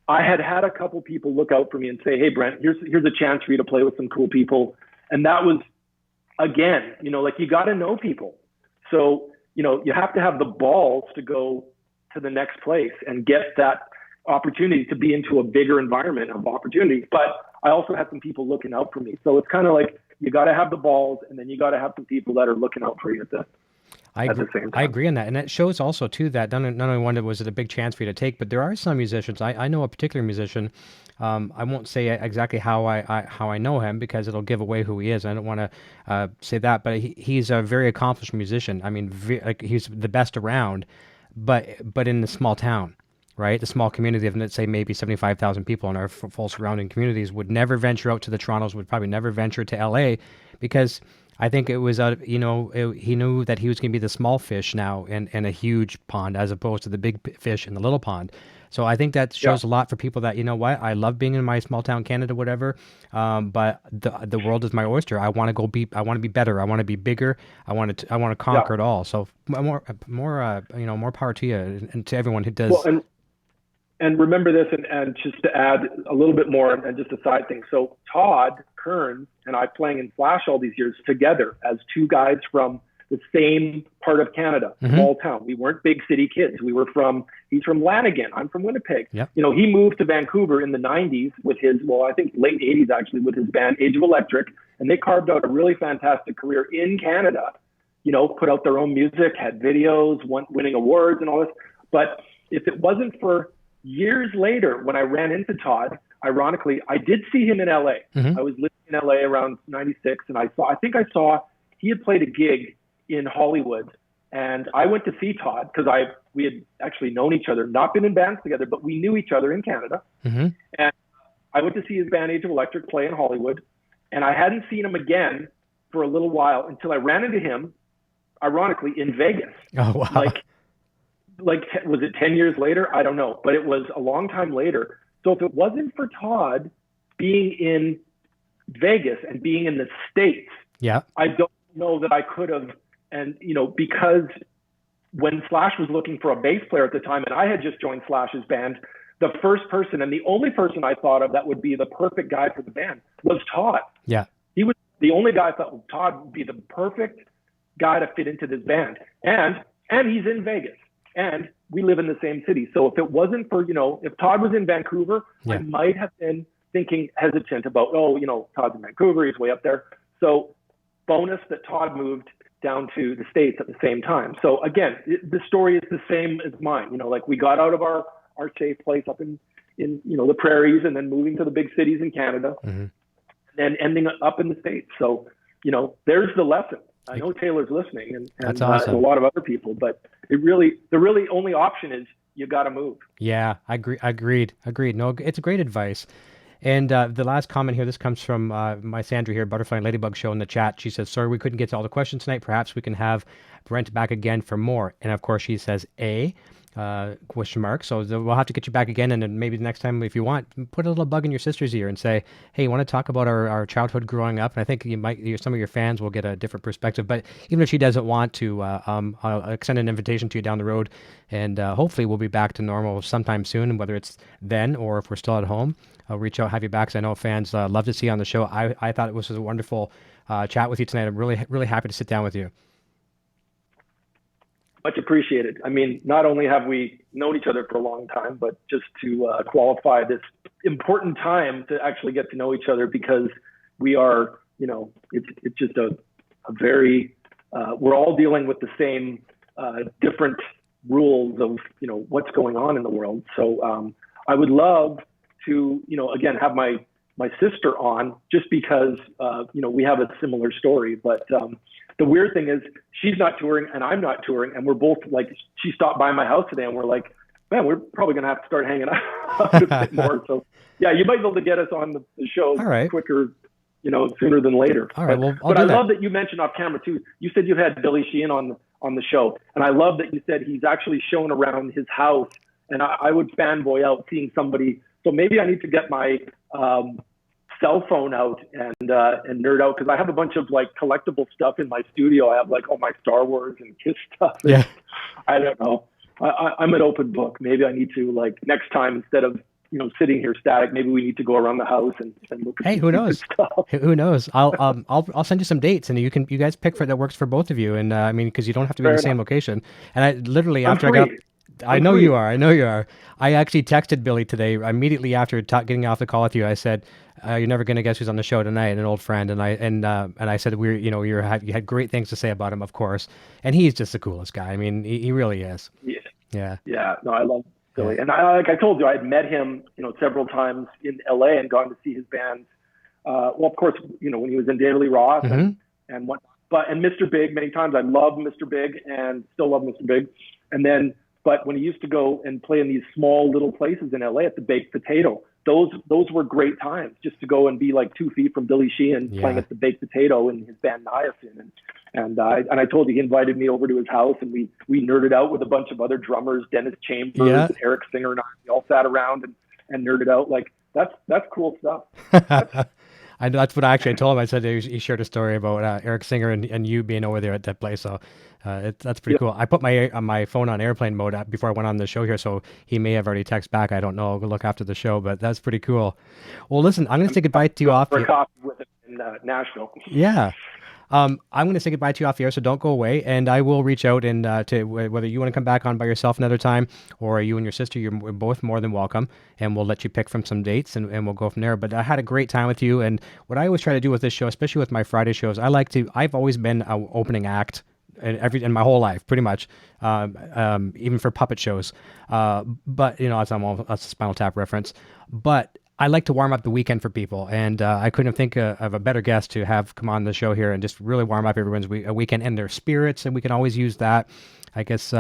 S4: I had a couple people look out for me and say, "Hey, Brent, here's a chance for you to play with some cool people." And that was, again, you got to know people. So, you have to have the balls to go to the next place and get that opportunity to be into a bigger environment of opportunity. But I also had some people looking out for me. So it's kind of you got to have the balls, and then you got to have some people that are looking out for you at the same time.
S3: I agree on that. And it shows also, too, that not only was it a big chance for you to take, but there are some musicians. I know a particular musician. I won't say exactly how I know him because it'll give away who he is. I don't want to say that, but he's a very accomplished musician. I mean, he's the best around, but in the small town. Right, the small community of, let's say, maybe 75,000 people in our full surrounding communities would never venture out to the Torontos, would probably never venture to LA, because I think it was, he knew that he was going to be the small fish now in a huge pond as opposed to the big fish in the little pond. So I think that shows a lot for people that, I love being in my small town Canada, whatever, but the world is my oyster. I want to I want to be better. I want to be bigger. I want to conquer it all. So more power to you and to everyone who does.
S4: Well, and remember this, and just to add a little bit more, and just a side thing. So Todd Kearns and I playing in Flash all these years together as two guys from the same part of Canada, small town. We weren't big city kids. He's from Lanigan. I'm from Winnipeg.
S3: Yep.
S4: He moved to Vancouver in the 90s with I think late 80s actually, with his band Age of Electric. And they carved out a really fantastic career in Canada, put out their own music, had videos, winning awards and all this. But if it wasn't for years later, when I ran into Todd, ironically, I did see him in LA. I was living in LA around 96, and I saw he had played a gig in Hollywood, and I went to see Todd because we had actually known each other, not been in bands together, but we knew each other in Canada. And I went to see his band Age of Electric play in Hollywood, and I hadn't seen him again for a little while until I ran into him, ironically, in Vegas.
S3: Oh, wow.
S4: Was it 10 years later? I don't know, but it was a long time later. So if it wasn't for Todd being in Vegas and being in the States, I don't know that I could have. And, because when Slash was looking for a bass player at the time, and I had just joined Slash's band, the first person and the only person I thought of that would be the perfect guy for the band was Todd.
S3: Yeah.
S4: He was the only guy I thought Todd would be the perfect guy to fit into this band. And he's in Vegas. And we live in the same city. So if it wasn't for, if Todd was in Vancouver, I might have been hesitant about, Todd's in Vancouver, he's way up there. So bonus that Todd moved down to the States at the same time. So again, the story is the same as mine. We got out of our safe place up in the prairies and then moving to the big cities in Canada and then ending up in the States. So, there's the lesson. I know Taylor's listening and
S3: That's awesome.
S4: a lot of other people, but the really only option is you got to move.
S3: Yeah, I agree. Agreed. No, it's great advice. And the last comment here, this comes from my Sandra here, Butterfly and Ladybug Show in the chat. She says, sorry, we couldn't get to all the questions tonight. Perhaps we can have Brent back again for more. And of course, she says, question mark. So we'll have to get you back again, and then maybe the next time, if you want, put a little bug in your sister's ear and say, hey, you want to talk about our childhood growing up? And I think some of your fans will get a different perspective. But even if she doesn't want to, I'll extend an invitation to you down the road, and hopefully we'll be back to normal sometime soon, whether it's then or if we're still at home. I'll reach out, have you back, because I know fans love to see you on the show. I thought it was a wonderful chat with you tonight. I'm really, really happy to sit down with you.
S4: Much appreciated. I mean, not only have we known each other for a long time, but just to qualify this important time to actually get to know each other, because we are, it's just a very, we're all dealing with the same different rules of, what's going on in the world. So I would love to, again, have my sister on, just because, we have a similar story. But the weird thing is, she's not touring and I'm not touring, and we're both like, she stopped by my house today and we're like, man, we're probably going to have to start hanging out a bit more. So yeah, you might be able to get us on the show quicker, sooner than later.
S3: All right.
S4: But I love that you mentioned off camera too. You said you had Billy Sheehan on the show, and I love that you said he's actually shown around his house, and I would fanboy out seeing somebody. So maybe I need to get my cell phone out and nerd out, because I have a bunch of like collectible stuff in my studio. I have like all my Star Wars and Kiss stuff.
S3: Yeah.
S4: I don't know. I'm an open book. Maybe I need to, like, next time, instead of sitting here static, maybe we need to go around the house and look at
S3: who knows
S4: stuff.
S3: Who knows? I'll send you some dates, and you guys pick that works for both of you. And I mean, because you don't have to be in the same location. And I literally, after I got I know you are. I actually texted Billy today immediately after getting off the call with you. I said, "You're never going to guess who's on the show tonight." An old friend, and I said, you had great things to say about him, of course, and he's just the coolest guy. I mean, he really is. Yeah. No,
S4: I love Billy, and like I told you, I had met him, several times in LA and gone to see his bands. Well, of course, when he was in Daily Roth and Mr. Big many times. I love Mr. Big and still love Mr. Big, But when he used to go and play in these small little places in LA at the Baked Potato, those were great times, just to go and be like 2 feet from Billy Sheehan playing at the Baked Potato in his band Niacin. And I told you, he invited me over to his house, and we nerded out with a bunch of other drummers, Dennis Chambers, and Eric Singer, and we all sat around and nerded out. Like, that's cool stuff.
S3: I know, that's what I told him. I said he shared a story about Eric Singer and you being over there at that place. So that's pretty cool. I put my phone on airplane mode before I went on the show here, so he may have already texted back. I don't know. I'll look after the show, but that's pretty cool. Well, listen, I'm going to say goodbye to you off
S4: for a coffee with him in Nashville.
S3: Yeah. I'm going to say goodbye to you off the air, so don't go away. And I will reach out and to whether you want to come back on by yourself another time, or you and your sister, you're both more than welcome. And we'll let you pick from some dates, and we'll go from there. But I had a great time with you. And what I always try to do with this show, especially with my Friday shows, I've always been an opening act in my whole life, pretty much, even for puppet shows. But that's a Spinal Tap reference. But I like to warm up the weekend for people, and I couldn't think of a better guest to have come on the show here and just really warm up everyone's weekend and their spirits, and we can always use that. I guess,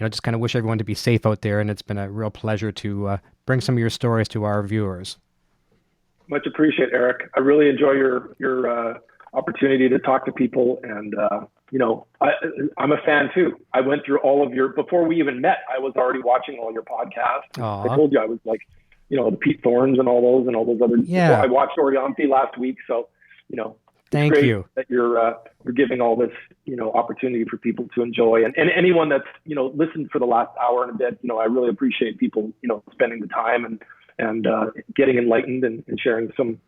S3: just kind of wish everyone to be safe out there, and it's been a real pleasure to bring some of your stories to our viewers.
S4: Much appreciate, Eric. I really enjoy your opportunity to talk to people, and I'm a fan too. I went through all of before we even met, I was already watching all your podcasts.
S3: Aww.
S4: I told you I was like, the Pete Thorns and all those other.
S3: Yeah.
S4: I watched Orianthi last week, so
S3: Thank you
S4: that you're giving all this opportunity for people to enjoy, and anyone that's listened for the last hour and a bit. I really appreciate people spending the time and getting enlightened and sharing some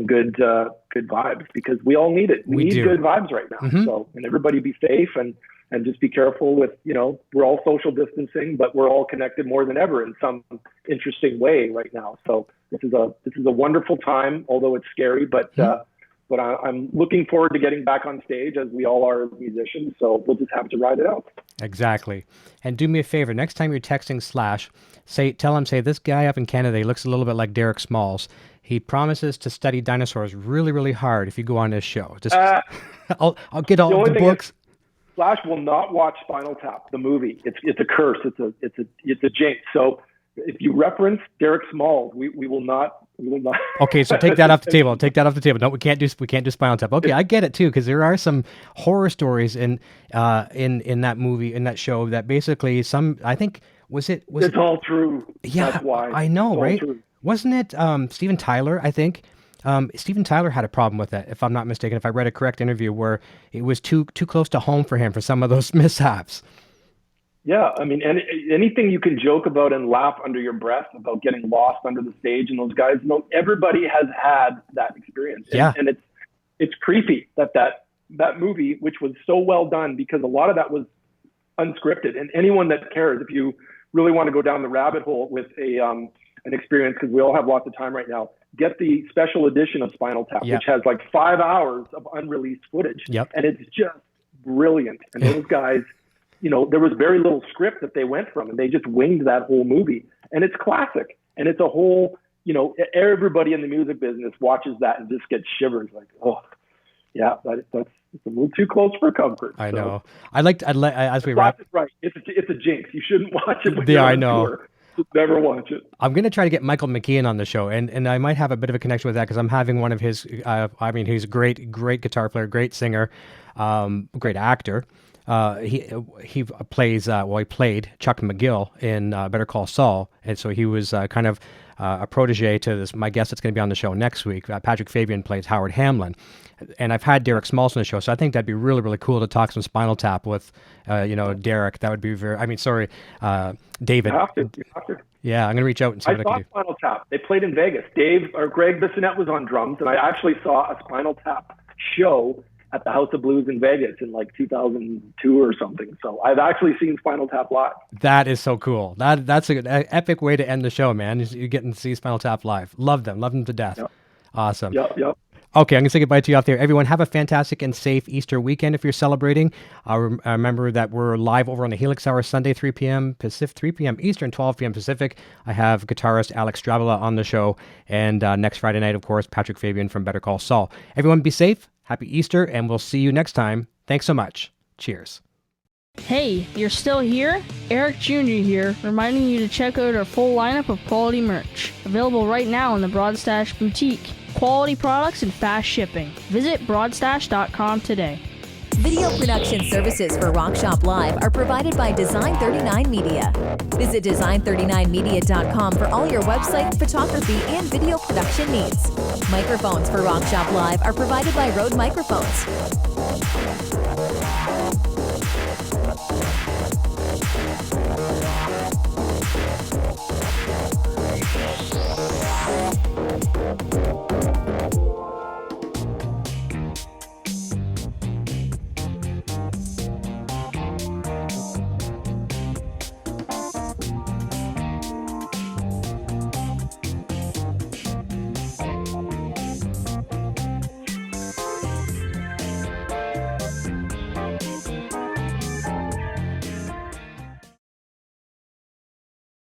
S4: good vibes, because we all need it. We need good vibes right now.
S3: Mm-hmm.
S4: So, and everybody be safe and just be careful with, we're all social distancing, but we're all connected more than ever in some interesting way right now. So this is a wonderful time, although it's scary, but I'm looking forward to getting back on stage, as we all are as musicians. So we'll just have to ride it out.
S3: Exactly. And do me a favor, next time you're texting Slash, tell him, this guy up in Canada, he looks a little bit like Derek Smalls. He promises to study dinosaurs really, really hard if you go on his show. Just I'll get all the books.
S4: Slash will not watch Spinal Tap, the movie. It's a curse. It's a jinx. So if you reference Derek Smalls, we will not.
S3: Okay, so take that off the table. No, we can't do Spinal Tap. Okay, I get it too, because there are some horror stories in that movie, in that show, that basically I think
S4: It's all true.
S3: Yeah,
S4: that's why.
S3: I know,
S4: It's
S3: right?
S4: true.
S3: Wasn't it Steven Tyler, I think? Steven Tyler had a problem with it, if I'm not mistaken, if I read a correct interview, where it was too close to home for him for some of those mishaps.
S4: Yeah, I mean, anything you can joke about and laugh under your breath about getting lost under the stage, and those guys, everybody has had that experience.
S3: Yeah.
S4: And it's creepy that movie, which was so well done, because a lot of that was unscripted. And anyone that cares, if you really want to go down the rabbit hole with an experience, because we all have lots of time right now, get the special edition of Spinal Tap, which has like 5 hours of unreleased footage.
S3: Yep.
S4: And it's just brilliant. And those guys, there was very little script that they went from, and they just winged that whole movie. And it's classic. And it's a whole, everybody in the music business watches that and just gets shivers, like, oh, yeah, that's a little too close for comfort.
S3: I know. As we wrap.
S4: Right. It's a jinx. You shouldn't watch it.
S3: Yeah, I know.
S4: Tour. Just never watch it.
S3: I'm going to try to get Michael McKeon on the show, and I might have a bit of a connection with that, because I'm having one of his, he's a great guitar player, great singer, great actor. He played Chuck McGill in Better Call Saul, and so he was kind of a protege to my guest that's going to be on the show next week. Patrick Fabian plays Howard Hamlin, and I've had Derek Smalls on the show, so I think that'd be really, really cool to talk some Spinal Tap with, Derek. That would be David.
S4: You have to.
S3: Yeah, I'm going to reach out and see what I can do.
S4: I saw Spinal Tap. They played in Vegas. Greg Bissonette was on drums, and I actually saw a Spinal Tap show at the House of Blues in Vegas in like 2002 or something. So I've actually seen Spinal Tap live.
S3: That is so cool. That's an epic way to end the show, man. You're getting to see Spinal Tap live. Love them to death.
S4: Yep.
S3: Awesome.
S4: Yep.
S3: Okay, I'm going to say goodbye to you out there. Everyone, have a fantastic and safe Easter weekend if you're celebrating. Remember that we're live over on the Helix Hour Sunday, 3 p.m. Pacific, 3 p.m. Eastern, 12 p.m. Pacific. I have guitarist Alex Stravilla on the show. And next Friday night, of course, Patrick Fabian from Better Call Saul. Everyone be safe, happy Easter, and we'll see you next time. Thanks so much. Cheers.
S5: Hey, you're still here? Eric Jr. here, reminding you to check out our full lineup of quality merch. Available right now in the Broadstash Boutique. Quality products and fast shipping. Visit broadstash.com today.
S2: Video production services for Rock Shop Live are provided by Design 39 Media. Visit design39media.com for all your website, photography, and video production needs. Microphones for Rock Shop Live are provided by Rode Microphones.